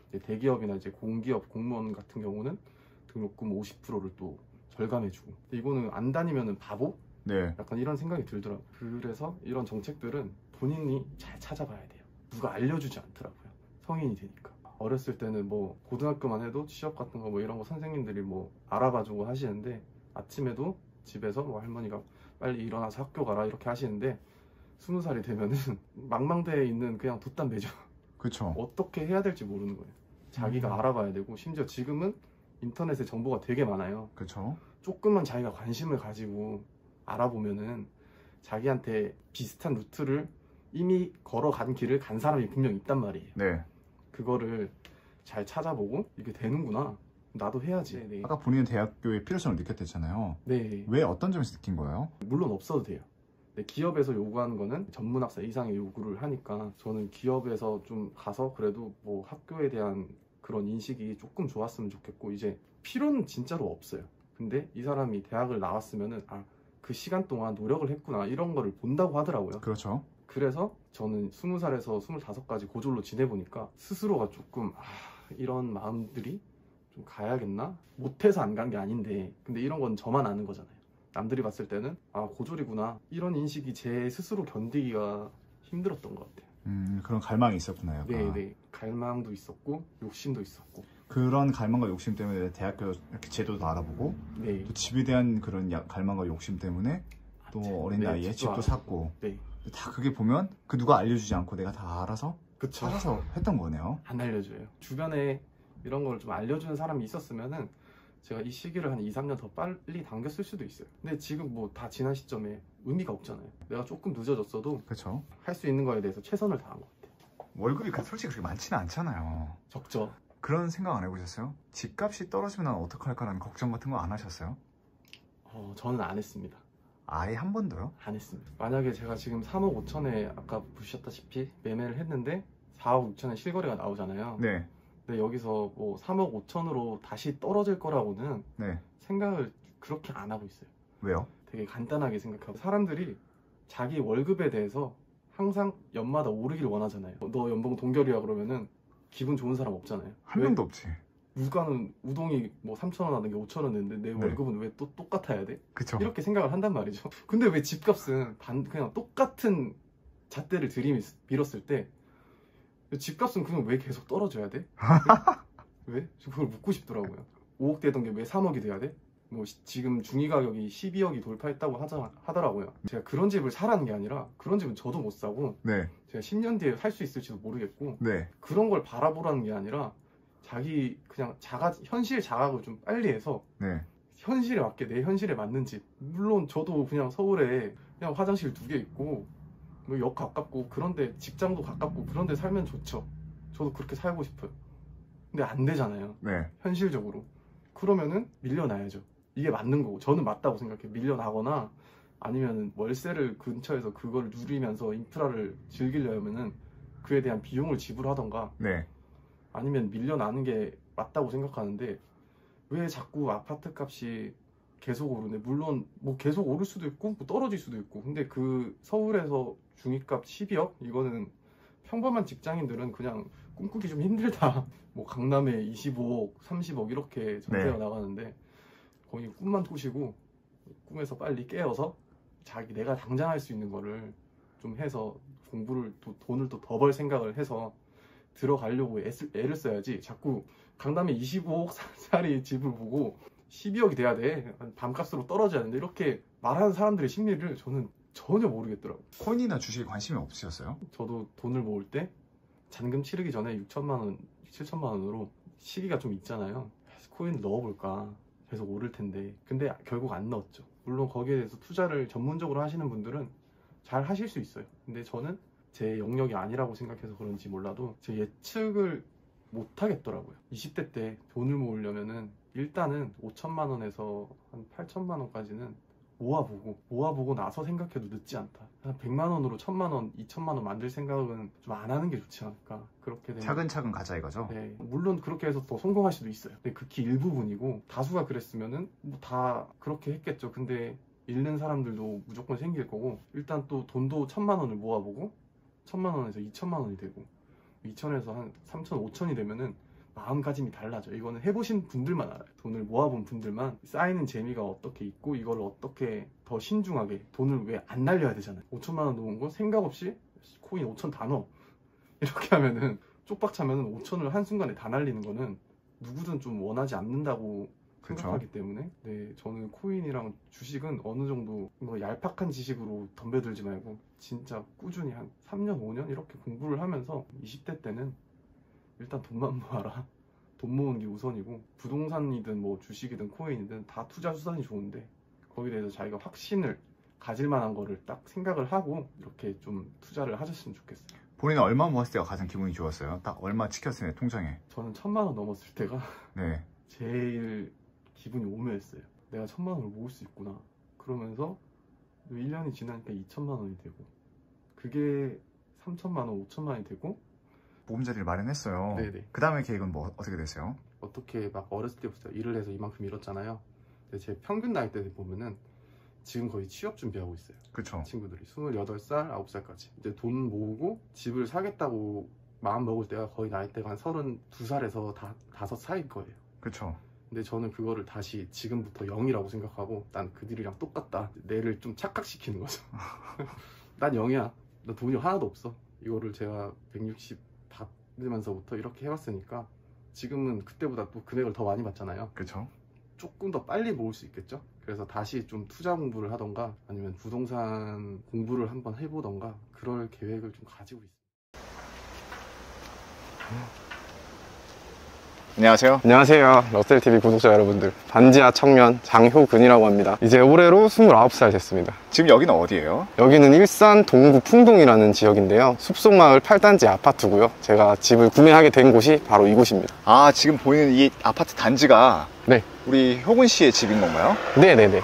Speaker 1: 이제 대기업이나 이제 공기업, 공무원 같은 경우는 등록금 50%를 또 절감해주고. 이거는 안 다니면은 바보?
Speaker 2: 네.
Speaker 1: 약간 이런 생각이 들더라고요. 그래서 이런 정책들은 본인이 잘 찾아봐야 돼요. 누가 알려주지 않더라고요. 성인이 되니까. 어렸을 때는 뭐 고등학교만 해도 취업 같은 거 뭐 이런 거 선생님들이 뭐 알아봐주고 하시는데 아침에도 집에서 뭐 할머니가 빨리 일어나서 학교 가라 이렇게 하시는데 20살이 되면은 망망대해 있는 그냥 돛담배죠.
Speaker 2: 그쵸.
Speaker 1: 어떻게 해야 될지 모르는 거예요. 자기가 알아봐야 되고 심지어 지금은 인터넷에 정보가 되게 많아요.
Speaker 2: 그쵸.
Speaker 1: 조금만 자기가 관심을 가지고 알아보면은 자기한테 비슷한 루트를 이미 걸어간 길을 간 사람이 분명 있단 말이에요.
Speaker 2: 네.
Speaker 1: 그거를 잘 찾아보고 이게 되는구나. 나도 해야지. 네.
Speaker 2: 아까 본인은 대학교의 필요성을 느꼈댔잖아요.
Speaker 1: 네.
Speaker 2: 왜 어떤 점에서 느낀 거예요?
Speaker 1: 물론 없어도 돼요. 근데 기업에서 요구하는 거는 전문학사 이상의 요구를 하니까 저는 기업에서 좀 가서 그래도 뭐 학교에 대한 그런 인식이 조금 좋았으면 좋겠고 이제 필요는 진짜로 없어요. 근데 이 사람이 대학을 나왔으면은 아, 그 시간 동안 노력을 했구나 이런 거를 본다고 하더라고요.
Speaker 2: 그렇죠.
Speaker 1: 그래서 저는 20살에서 25까지 고졸로 지내보니까 스스로가 조금 이런 마음들이 좀 가야겠나? 못해서 안 간 게 아닌데 근데 이런 건 저만 아는 거잖아요. 남들이 봤을 때는 아 고졸이구나 이런 인식이 제 스스로 견디기가 힘들었던 것 같아요.
Speaker 2: 그런 갈망이 있었구나. 약간.
Speaker 1: 네네. 갈망도 있었고 욕심도 있었고
Speaker 2: 그런 갈망과 욕심 때문에 대학교 이렇게 제도도 알아보고
Speaker 1: 네.
Speaker 2: 또 집에 대한 그런 갈망과 욕심 때문에 또 어린 나이에 집도 샀고
Speaker 1: 네.
Speaker 2: 다 그게 보면 그 누가 알려주지 않고 내가 다 알아서
Speaker 1: 그쵸.
Speaker 2: 찾아서 했던 거네요.
Speaker 1: 안 알려줘요. 주변에 이런 걸 좀 알려주는 사람이 있었으면은 제가 이 시기를 한 2, 3년 더 빨리 당겼을 수도 있어요. 근데 지금 뭐 다 지난 시점에 의미가 없잖아요. 내가 조금 늦어졌어도
Speaker 2: 그렇죠.
Speaker 1: 할 수 있는 거에 대해서 최선을 다한 것 같아요.
Speaker 2: 월급이 솔직히 그렇게 많지는 않잖아요.
Speaker 1: 적죠.
Speaker 2: 그런 생각 안 해보셨어요? 집값이 떨어지면 난 어떡할까라는 걱정 같은 거 안 하셨어요?
Speaker 1: 저는 안 했습니다.
Speaker 2: 아예 한 번도요?
Speaker 1: 안 했습니다. 만약에 제가 지금 3억 5천에 아까 보셨다시피 매매를 했는데 4억 6천에 실거래가 나오잖아요.
Speaker 2: 네.
Speaker 1: 근데 여기서 뭐 3억 5천으로 다시 떨어질 거라고는
Speaker 2: 네.
Speaker 1: 생각을 그렇게 안 하고 있어요.
Speaker 2: 왜요?
Speaker 1: 되게 간단하게 생각하고 사람들이 자기 월급에 대해서 항상 연마다 오르기를 원하잖아요. 너 연봉 동결이야 그러면은 기분 좋은 사람 없잖아요.
Speaker 2: 한
Speaker 1: 왜?
Speaker 2: 명도 없지.
Speaker 1: 물가는 우동이 뭐 3,000원 하는 게 5,000원 했는데 내
Speaker 2: 네.
Speaker 1: 월급은 왜 또 똑같아야 돼?
Speaker 2: 그쵸.
Speaker 1: 이렇게 생각을 한단 말이죠. 근데 왜 집값은 그냥 똑같은 잣대를 들이밀었을 때 집값은 그냥 왜 계속 떨어져야 돼? 왜? 그걸 묻고 싶더라고요. 5억 되던 게 왜 3억이 돼야 돼? 뭐 지금 중위 가격이 12억이 돌파했다고 하더라고요. 제가 그런 집을 사라는 게 아니라 그런 집은 저도 못 사고
Speaker 2: 네.
Speaker 1: 제가 10년 뒤에 살 수 있을지도 모르겠고
Speaker 2: 네.
Speaker 1: 그런 걸 바라보라는 게 아니라 자기 그냥 현실 자각을 좀 빨리 해서
Speaker 2: 네.
Speaker 1: 현실에 맞게 내 현실에 맞는 집. 물론 저도 그냥 서울에 그냥 화장실 2개 있고 뭐 역 가깝고 그런데 직장도 가깝고 그런데 살면 좋죠. 저도 그렇게 살고 싶어요. 근데 안 되잖아요.
Speaker 2: 네.
Speaker 1: 현실적으로. 그러면은 밀려나야죠. 이게 맞는 거고 저는 맞다고 생각해요. 밀려나거나 아니면 월세를 근처에서 그걸 누리면서 인프라를 즐기려면은 그에 대한 비용을 지불하던가
Speaker 2: 네.
Speaker 1: 아니면 밀려나는 게 맞다고 생각하는데 왜 자꾸 아파트 값이 계속 오르네. 물론 뭐 계속 오를 수도 있고 뭐 떨어질 수도 있고 근데 그 서울에서 중위값 12억 이거는 평범한 직장인들은 그냥 꿈꾸기 좀 힘들다. 뭐 강남에 25억 30억 이렇게 전세가
Speaker 2: 네.
Speaker 1: 나가는데 거의 꿈만 꾸시고 꿈에서 빨리 깨어서 내가 당장 할 수 있는 거를 좀 해서 공부를 돈을 또 더 벌 생각을 해서 들어가려고 애를 써야지 자꾸 강남에 25억짜리 집을 보고 12억이 돼야 돼. 밤값으로 떨어져야 되는데 이렇게 말하는 사람들의 심리를 저는 전혀 모르겠더라고요.
Speaker 2: 코인이나 주식에 관심이 없으셨어요?
Speaker 1: 저도 돈을 모을 때 잔금 치르기 전에 6천만 원, 7천만 원으로 시기가 좀 있잖아요. 코인을 넣어볼까 계속 오를 텐데 근데 결국 안 넣었죠. 물론 거기에 대해서 투자를 전문적으로 하시는 분들은 잘 하실 수 있어요. 근데 저는 제 영역이 아니라고 생각해서 그런지 몰라도 제 예측을 못 하겠더라고요. 20대 때 돈을 모으려면은 일단은 5천만 원에서 한 8천만 원까지는 모아보고 나서 생각해도 늦지 않다. 한 100만 원으로 1000만 원, 2000만 원 만들 생각은 좀 안 하는 게 좋지 않을까. 그렇게 되면
Speaker 2: 차근차근 가자 이거죠?
Speaker 1: 네, 물론 그렇게 해서 더 성공할 수도 있어요. 근데 극히 일부분이고 다수가 그랬으면은 뭐 다 그렇게 했겠죠. 근데 잃는 사람들도 무조건 생길 거고 일단 또 돈도 1000만 원을 모아보고 1000만 원에서 2000만 원이 되고 2000에서 한 3000, 5000이 되면은 마음가짐이 달라져. 이거는 해보신 분들만 알아요. 돈을 모아본 분들만 쌓이는 재미가 어떻게 있고 이걸 어떻게 더 신중하게 돈을 왜 안 날려야 되잖아요. 5천만 원 놓은 거 생각 없이 코인 5천 다 넣어. 이렇게 하면은 쪽박 차면 5천을 한순간에 다 날리는 거는 누구든 좀 원하지 않는다고 생각하기 때문에 네, 저는 코인이랑 주식은 어느 정도 뭐 얄팍한 지식으로 덤벼들지 말고 진짜 꾸준히 한 3년, 5년 이렇게 공부를 하면서 20대 때는 일단 돈만 모아라. 돈 모으는 게 우선이고 부동산이든 뭐 주식이든 코인이든 다 투자 수단이 좋은데 거기에 대해서 자기가 확신을 가질 만한 거를 딱 생각을 하고 이렇게 좀 투자를 하셨으면 좋겠어요.
Speaker 2: 본인은 얼마 모았을 때가 가장 기분이 좋았어요? 딱 얼마 찍혔어요, 통장에?
Speaker 1: 저는 1,000만 원 넘었을 때가
Speaker 2: 네.
Speaker 1: 제일 기분이 오묘했어요. 내가 1,000만 원을 모을 수 있구나. 그러면서 1년이 지나니까 2천만 원이 되고 그게 3천만 원, 5천만 원이 되고
Speaker 2: 보금자리를 마련했어요.
Speaker 1: 네네.
Speaker 2: 그 다음에 계획은 뭐 어떻게 되세요?
Speaker 1: 어떻게 막 어렸을 때부터 일을 해서 이만큼 잃었잖아요. 근데 제 평균 나이대 보면은 지금 거의 취업 준비하고 있어요.
Speaker 2: 그쵸.
Speaker 1: 친구들이 28살, 9살까지 이제 돈 모으고 집을 사겠다고 마음 먹을 때가 거의 나이대가 한 32살에서 5 사이일 거예요.
Speaker 2: 그쵸.
Speaker 1: 근데 저는 그거를 다시 지금부터 0이라고 생각하고 난 그들이랑 똑같다. 뇌를 좀 착각시키는 거죠. 난 0이야. 나 돈이 하나도 없어. 이거를 제가 160 받으면서부터 이렇게 해왔으니까 지금은 그때보다 또 금액을 더 많이 받잖아요.
Speaker 2: 그쵸.
Speaker 1: 조금 더 빨리 모을 수 있겠죠. 그래서 다시 좀 투자 공부를 하던가 아니면 부동산 공부를 한번 해보던가 그럴 계획을 좀 가지고 있어요.
Speaker 3: 안녕하세요. 안녕하세요. 러셀TV 구독자 여러분들. 반지하 청년 장효근이라고 합니다. 이제 올해로 29살 됐습니다.
Speaker 2: 지금 여기는 어디예요?
Speaker 3: 여기는 일산 동구 풍동이라는 지역인데요. 숲속마을 8단지 아파트고요. 제가 집을 구매하게 된 곳이 바로 이곳입니다.
Speaker 2: 아, 지금 보이는 이 아파트 단지가
Speaker 3: 네.
Speaker 2: 우리 효근 씨의 집인 건가요?
Speaker 3: 네네네.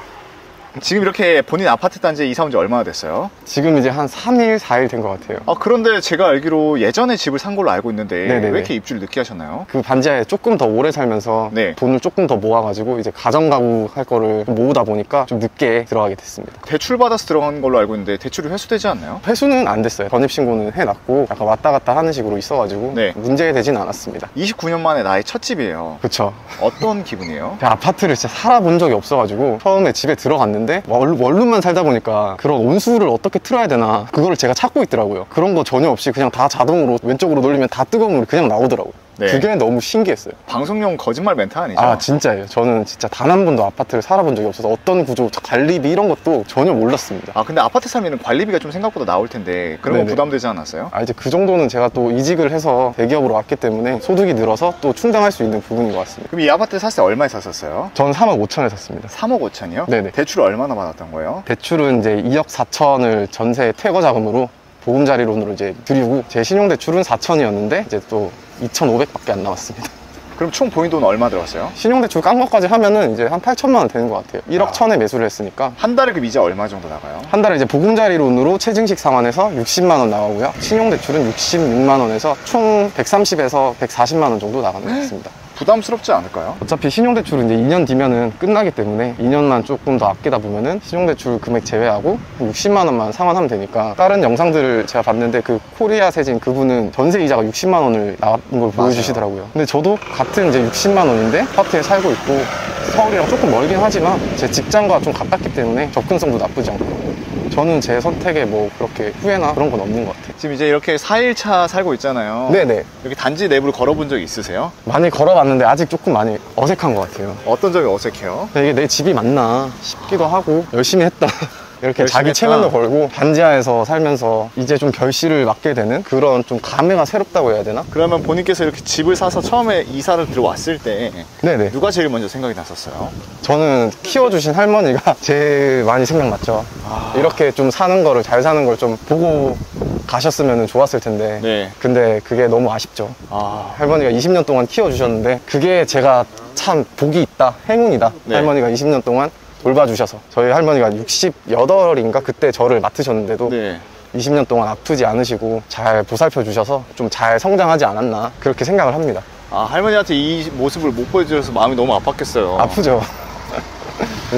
Speaker 2: 지금 이렇게 본인 아파트 단지에 이사 온 지 얼마나 됐어요?
Speaker 3: 지금 이제 한 3일, 4일 된 것 같아요.
Speaker 2: 아, 그런데 제가 알기로 예전에 집을 산 걸로 알고 있는데
Speaker 3: 네네네.
Speaker 2: 왜 이렇게 입주를 늦게 하셨나요?
Speaker 3: 그 반지하에 조금 더 오래 살면서
Speaker 2: 네.
Speaker 3: 돈을 조금 더 모아가지고 이제 가정가구 할 거를 좀 모으다 보니까 좀 늦게 들어가게 됐습니다.
Speaker 2: 대출 받아서 들어간 걸로 알고 있는데 대출이 회수되지 않나요?
Speaker 3: 회수는 안 됐어요. 전입신고는 해놨고 약간 왔다 갔다 하는 식으로 있어가지고
Speaker 2: 네.
Speaker 3: 문제되진 않았습니다.
Speaker 2: 29년 만에 나의 첫 집이에요.
Speaker 3: 그쵸.
Speaker 2: 어떤 기분이에요?
Speaker 3: 제가 아파트를 진짜 살아본 적이 없어가지고 처음에 집에 들어갔는데 원룸만 살다 보니까 그런 온수를 어떻게 틀어야 되나 그거를 제가 찾고 있더라고요. 그런 거 전혀 없이 그냥 다 자동으로 왼쪽으로 돌리면 다 뜨거운 물이 그냥 나오더라고요.
Speaker 2: 네.
Speaker 3: 그게 너무 신기했어요.
Speaker 2: 방송용 거짓말 멘트 아니죠?
Speaker 3: 아 진짜예요. 저는 진짜 단 한 번도 아파트를 살아본 적이 없어서 어떤 구조, 관리비 이런 것도 전혀 몰랐습니다.
Speaker 2: 아, 근데 아파트 살면 관리비가 좀 생각보다 나올 텐데 그런 건
Speaker 3: 네네.
Speaker 2: 부담되지 않았어요?
Speaker 3: 아 이제 그 정도는 제가 또 이직을 해서 대기업으로 왔기 때문에 소득이 늘어서 또 충당할 수 있는 부분인 것 같습니다.
Speaker 2: 그럼 이 아파트 샀을 때 얼마에 샀었어요?
Speaker 3: 저는 3억 5천에 샀습니다.
Speaker 2: 3억 5천이요?
Speaker 3: 네네.
Speaker 2: 대출을 얼마나 받았던 거예요?
Speaker 3: 대출은 이제 2억 4천을 전세 퇴거 자금으로 보금자리론으로 이제 드리고 제 신용대출은 4천이었는데 이제 또 2,500밖에 안 남았습니다.
Speaker 2: 그럼 총 본인 돈 얼마 들었어요?
Speaker 3: 신용대출 깐 것까지 하면은 이제 한 8천만 원 되는 것 같아요. 1억 1천에 매수를 했으니까
Speaker 2: 한 달에 그 이자 얼마 정도 나가요?
Speaker 3: 한 달에 이제 보금자리론으로 최증식 상환해서 60만 원 나가고요. 신용대출은 66만 원에서 총 130에서 140만 원 정도 나가는 것 같습니다.
Speaker 2: 부담스럽지 않을까요?
Speaker 3: 어차피 신용대출은 이제 2년 뒤면은 끝나기 때문에 2년만 조금 더 아끼다 보면은 신용대출 금액 제외하고 60만 원만 상환하면 되니까 다른 영상들을 제가 봤는데 그 코리아 세진 그분은 전세 이자가 60만 원을 나온 걸 보여주시더라고요. 근데 저도 같은 이제 60만 원인데 아파트에 살고 있고 서울이랑 조금 멀긴 하지만 제 직장과 좀 가깝기 때문에 접근성도 나쁘지 않고 저는 제 선택에 뭐 그렇게 후회나 그런 건 없는 것 같아요.
Speaker 2: 지금 이제 이렇게 4일차 살고 있잖아요.
Speaker 3: 네네.
Speaker 2: 이렇게 단지 내부를 걸어본 적 있으세요?
Speaker 3: 많이 걸어봤는데 아직 조금 많이 어색한 것 같아요.
Speaker 2: 어떤 점이 어색해요?
Speaker 3: 이게 내 집이 맞나 싶기도 하고 열심히 했다. 이렇게
Speaker 2: 열심히
Speaker 3: 자기
Speaker 2: 했다.
Speaker 3: 체면도 걸고 반지하에서 살면서 이제 좀 결실을 맞게 되는 그런 좀 감회가 새롭다고 해야 되나?
Speaker 2: 그러면 본인께서 이렇게 집을 사서 처음에 이사를 들어왔을 때
Speaker 3: 네네.
Speaker 2: 누가 제일 먼저 생각이 났었어요?
Speaker 3: 저는 키워주신 할머니가 제일 많이 생각났죠. 이렇게 좀 사는 거를 잘 사는 걸 좀 보고 가셨으면 좋았을 텐데
Speaker 2: 네.
Speaker 3: 근데 그게 너무 아쉽죠.
Speaker 2: 아,
Speaker 3: 할머니가 20년 동안 키워주셨는데 그게 제가 참 복이 있다, 행운이다.
Speaker 2: 네.
Speaker 3: 할머니가 20년 동안 돌봐주셔서 저희 할머니가 68인가 그때 저를 맡으셨는데도
Speaker 2: 네.
Speaker 3: 20년 동안 아프지 않으시고 잘 보살펴 주셔서 좀 잘 성장하지 않았나 그렇게 생각을 합니다.
Speaker 2: 아, 할머니한테 이 모습을 못 보여드려서 마음이 너무 아팠겠어요.
Speaker 3: 아프죠.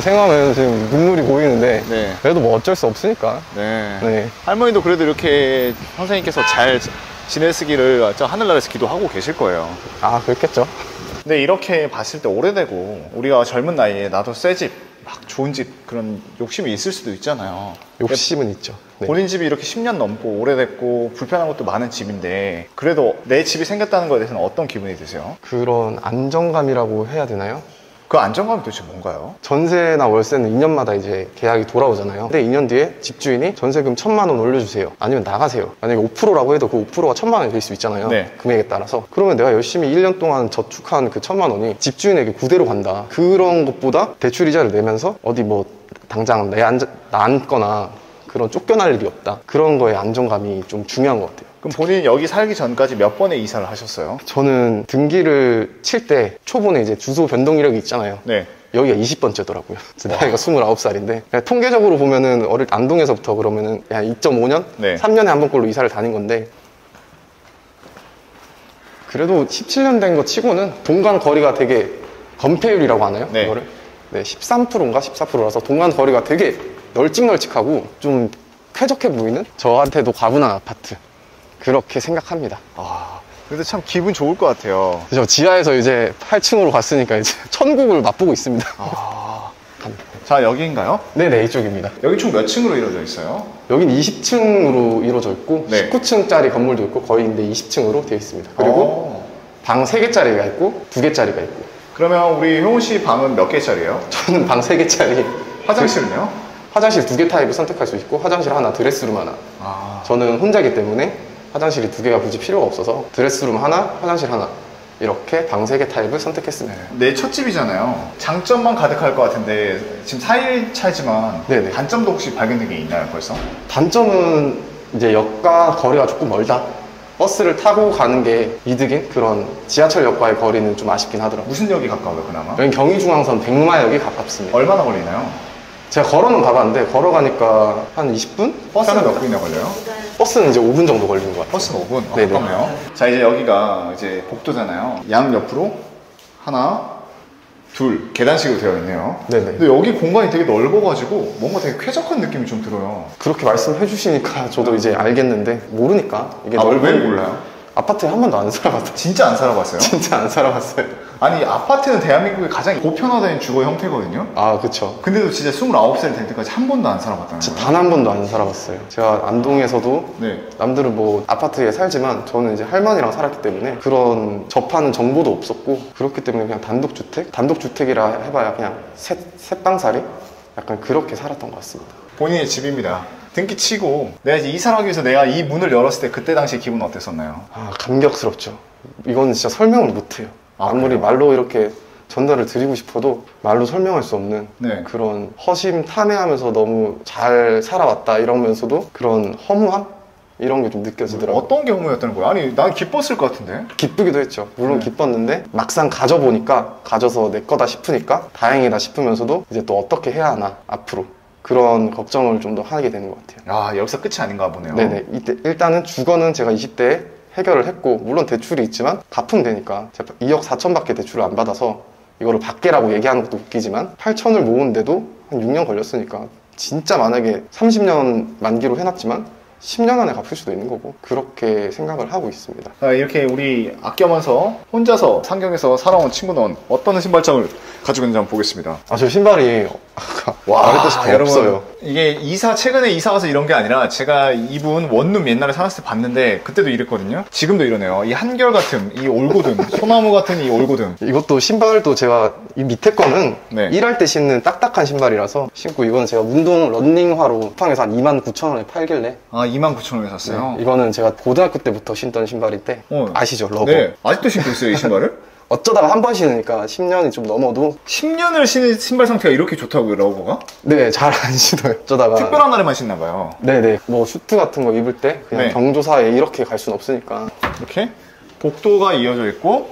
Speaker 3: 생각하면 지금 눈물이 고이는데
Speaker 2: 네.
Speaker 3: 그래도 뭐 어쩔 수 없으니까.
Speaker 2: 네.
Speaker 3: 네.
Speaker 2: 할머니도 그래도 이렇게 선생님께서 잘 지내시기를 저 하늘나라에서 기도하고 계실 거예요.
Speaker 3: 아 그렇겠죠.
Speaker 2: 근데 이렇게 봤을 때 오래되고 우리가 젊은 나이에 나도 새 집, 막 좋은 집 그런 욕심이 있을 수도 있잖아요.
Speaker 3: 욕심은 있죠. 네.
Speaker 2: 본인 집이 이렇게 10년 넘고 오래됐고 불편한 것도 많은 집인데 그래도 내 집이 생겼다는 거에 대해서는 어떤 기분이 드세요?
Speaker 3: 그런 안정감이라고 해야 되나요?
Speaker 2: 그 안정감이 도대체 뭔가요?
Speaker 3: 전세나 월세는 2년마다 이제 계약이 돌아오잖아요. 근데 2년 뒤에 집주인이 전세금 1,000만 원 올려주세요. 아니면 나가세요. 만약에 5%라고 해도 그 5%가 1,000만 원이 될 수 있잖아요.
Speaker 2: 네.
Speaker 3: 금액에 따라서. 그러면 내가 열심히 1년 동안 저축한 그 1,000만 원이 집주인에게 그대로 간다. 그런 것보다 대출 이자를 내면서 어디 뭐 당장 나 앉거나 그런 쫓겨날 일이 없다. 그런 거에 안정감이 좀 중요한 것 같아요.
Speaker 2: 그럼 본인 여기 살기 전까지 몇 번의 이사를 하셨어요?
Speaker 3: 저는 등기를 칠 때 초본에 이제 주소 변동 이력이 있잖아요.
Speaker 2: 네.
Speaker 3: 여기가 20번째더라고요. 나이가 29살인데 통계적으로 보면은 안동에서부터 그러면은 한 2.5년?
Speaker 2: 네.
Speaker 3: 3년에 한 번꼴로 이사를 다닌 건데 그래도 17년 된 거 치고는 동간 거리가 되게 건폐율이라고 하나요?
Speaker 2: 네.
Speaker 3: 이거를? 네, 13%인가 14%라서 동간 거리가 되게 널찍널찍하고 좀 쾌적해 보이는 저한테도 과분한 아파트 그렇게 생각합니다.
Speaker 2: 아, 그래도 참 기분 좋을 것 같아요.
Speaker 3: 저 지하에서 이제 8층으로 갔으니까 이제 천국을 맛보고 있습니다.
Speaker 2: 아, 자, 여기인가요?
Speaker 3: 네네, 이쪽입니다.
Speaker 2: 여기 총 몇 층으로 이루어져 있어요?
Speaker 3: 여긴 20층으로 이루어져 있고
Speaker 2: 네.
Speaker 3: 19층짜리 건물도 있고 거의 근데 20층으로 되어 있습니다. 그리고 방 3개짜리가 있고 2개짜리가 있고
Speaker 2: 그러면 우리 효은 씨 방은 몇 개짜리예요?
Speaker 3: 저는 방 3개짜리
Speaker 2: 화장실은요?
Speaker 3: 화장실 2개 타입을 선택할 수 있고 화장실 하나, 드레스룸 하나.
Speaker 2: 아,
Speaker 3: 저는 혼자기 때문에 화장실이 2개가 굳이 필요가 없어서 드레스룸 하나, 화장실 하나 이렇게 방 3개 타입을 선택했습니다.
Speaker 2: 내 첫 집이잖아요. 장점만 가득할 것 같은데 지금 4일 차지만
Speaker 3: 네네.
Speaker 2: 단점도 혹시 발견된 게 있나요 벌써?
Speaker 3: 단점은 이제 역과 거리가 조금 멀다. 버스를 타고 가는 게 이득인 그런 지하철역과의 거리는 좀 아쉽긴 하더라고요.
Speaker 2: 무슨 역이 가까워요 그나마?
Speaker 3: 여긴 경의중앙선 백마역이 가깝습니다.
Speaker 2: 얼마나 걸리나요?
Speaker 3: 제가 걸어는 가봤는데 걸어가니까 한 20분?
Speaker 2: 버스는 몇 분이나 걸려요?
Speaker 3: 버스는 이제 5분 정도 걸리는 것 같아요.
Speaker 2: 버스는 5분?
Speaker 3: 네네.
Speaker 2: 가깝네요. 자, 이제 여기가 이제 복도잖아요. 양 옆으로 하나, 둘 계단식으로 되어 있네요.
Speaker 3: 네네.
Speaker 2: 근데 여기 공간이 되게 넓어가지고 뭔가 되게 쾌적한 느낌이 좀 들어요.
Speaker 3: 그렇게 말씀해 주시니까 저도 이제 알겠는데 모르니까 이게
Speaker 2: 왜
Speaker 3: 넓은
Speaker 2: 몰라요?
Speaker 3: 아파트에 한 번도 안 살아봤어요.
Speaker 2: 진짜 안 살아봤어요?
Speaker 3: 진짜 안 살아봤어요.
Speaker 2: 아니, 아파트는 대한민국의 가장 보편화된 주거 형태거든요.
Speaker 3: 아 그쵸.
Speaker 2: 근데도 진짜 29살이 될 때까지 한 번도 안 살아봤다는
Speaker 3: 진짜
Speaker 2: 거예요?
Speaker 3: 단 한 번도 안 살아봤어요. 제가 안동에서도
Speaker 2: 네.
Speaker 3: 남들은 뭐 아파트에 살지만 저는 이제 할머니랑 살았기 때문에 그런 접하는 정보도 없었고 그렇기 때문에 그냥 단독주택? 단독주택이라 해봐야 그냥 셋방살이? 약간 그렇게 살았던 것 같습니다.
Speaker 2: 본인의 집입니다. 등기 치고 내가 이제 이사를 하기 위해서 내가 이 문을 열었을 때 그때 당시 기분은 어땠었나요?
Speaker 3: 아 감격스럽죠. 이건 진짜 설명을 못해요.
Speaker 2: 아,
Speaker 3: 아무리
Speaker 2: 그래요?
Speaker 3: 말로 이렇게 전달을 드리고 싶어도 말로 설명할 수 없는
Speaker 2: 네.
Speaker 3: 그런 허심탄회하면서 너무 잘 살아왔다 이러면서도 그런 허무함? 이런 게 좀 느껴지더라고요.
Speaker 2: 어떤 게 허무였다는 거예요? 아니, 난 기뻤을 것 같은데.
Speaker 3: 기쁘기도 했죠. 물론
Speaker 2: 네.
Speaker 3: 기뻤는데 막상 가져보니까 가져서 내 거다 싶으니까 다행이다 싶으면서도 이제 또 어떻게 해야 하나 앞으로 그런 걱정을 좀 더 하게 되는 것 같아요.
Speaker 2: 아, 여기서 끝이 아닌가 보네요.
Speaker 3: 네네. 이때 일단은 주거는 제가 20대에 해결을 했고 물론 대출이 있지만 갚으면 되니까 제가 2억 4천밖에 대출을 안 받아서 이거를 받게라고 얘기하는 것도 웃기지만 8천을 모으는데도 한 6년 걸렸으니까 진짜 만약에 30년 만기로 해놨지만 10년 안에 갚을 수도 있는 거고 그렇게 생각을 하고 있습니다.
Speaker 2: 아, 이렇게 우리 아껴면서 혼자서 상경에서 살아온 친구는 어떤 신발장을 가지고 있는지 한번 보겠습니다.
Speaker 3: 아, 저 신발이 아까 말했다시피
Speaker 2: 여러분,
Speaker 3: 없어요.
Speaker 2: 이게 최근에 이사 와서 이런 게 아니라 제가 이분 원룸 옛날에 살았을 때 봤는데 그때도 이랬거든요. 지금도 이러네요. 이 한결같은 이 올고등, 소나무 같은 이 올고등.
Speaker 3: 이것도 신발도 제가 이 밑에 거는
Speaker 2: 네.
Speaker 3: 일할 때 신는 딱딱한 신발이라서 신고 이거는 제가 운동 런닝화로 쿠팡에서 한 29,000원에 팔길래
Speaker 2: 아, 29,000원에 샀어요?
Speaker 3: 네, 이거는 제가 고등학교 때부터 신던 신발인데 아시죠? 러버.
Speaker 2: 네. 아직도 신고 있어요, 이 신발을?
Speaker 3: 어쩌다가 한 번 신으니까 10년이 좀 넘어도
Speaker 2: 10년을 신은 신발 상태가 이렇게 좋다고요, 러버가?
Speaker 3: 네, 잘 안 신어요. 어쩌다가
Speaker 2: 특별한 날에만 신나 봐요.
Speaker 3: 네네 뭐 슈트 같은 거 입을 때 그냥
Speaker 2: 네.
Speaker 3: 경조사에 이렇게 갈 수는 없으니까
Speaker 2: 이렇게 복도가 이어져 있고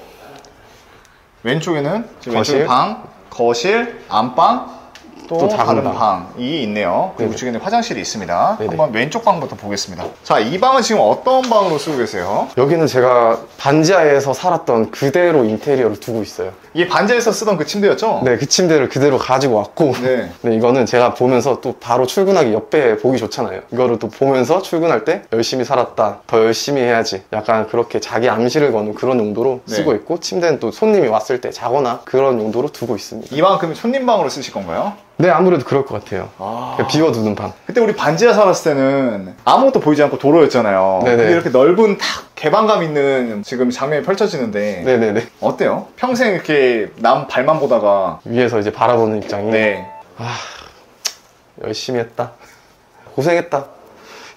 Speaker 2: 왼쪽에는 지금
Speaker 3: 거실.
Speaker 2: 왼쪽에 방, 거실, 안방, 또
Speaker 3: 작은
Speaker 2: 다른 방이 있네요. 그리고
Speaker 3: 네네.
Speaker 2: 우측에는 화장실이 있습니다.
Speaker 3: 네네.
Speaker 2: 한번 왼쪽 방부터 보겠습니다. 자, 이 방은 지금 어떤 방으로 쓰고 계세요?
Speaker 3: 여기는 제가 반지하에서 살았던 그대로 인테리어를 두고 있어요.
Speaker 2: 이게 반지에서 쓰던 그 침대였죠?
Speaker 3: 네, 그 침대를 그대로 가지고 왔고
Speaker 2: 네.
Speaker 3: 네, 이거는 제가 보면서 또 바로 출근하기 옆에 보기 좋잖아요. 이거를 또 보면서 출근할 때 열심히 살았다, 더 열심히 해야지 약간 그렇게 자기 암시를 거는 그런 용도로
Speaker 2: 네.
Speaker 3: 쓰고 있고 침대는 또 손님이 왔을 때 자거나 그런 용도로 두고 있습니다.
Speaker 2: 이 방은 그럼 손님 방으로 쓰실 건가요?
Speaker 3: 네, 아무래도 그럴 것 같아요. 그냥 비워두는 방.
Speaker 2: 그때 우리 반지하 살았을 때는 아무것도 보이지 않고 도로였잖아요.
Speaker 3: 네네.
Speaker 2: 근데 이렇게 넓은 탁 개방감 있는 지금 장면이 펼쳐지는데
Speaker 3: 네네네.
Speaker 2: 어때요? 평생 이렇게 남 발만 보다가
Speaker 3: 위에서 이제 바라보는 입장이.
Speaker 2: 네.
Speaker 3: 열심히 했다. 고생했다.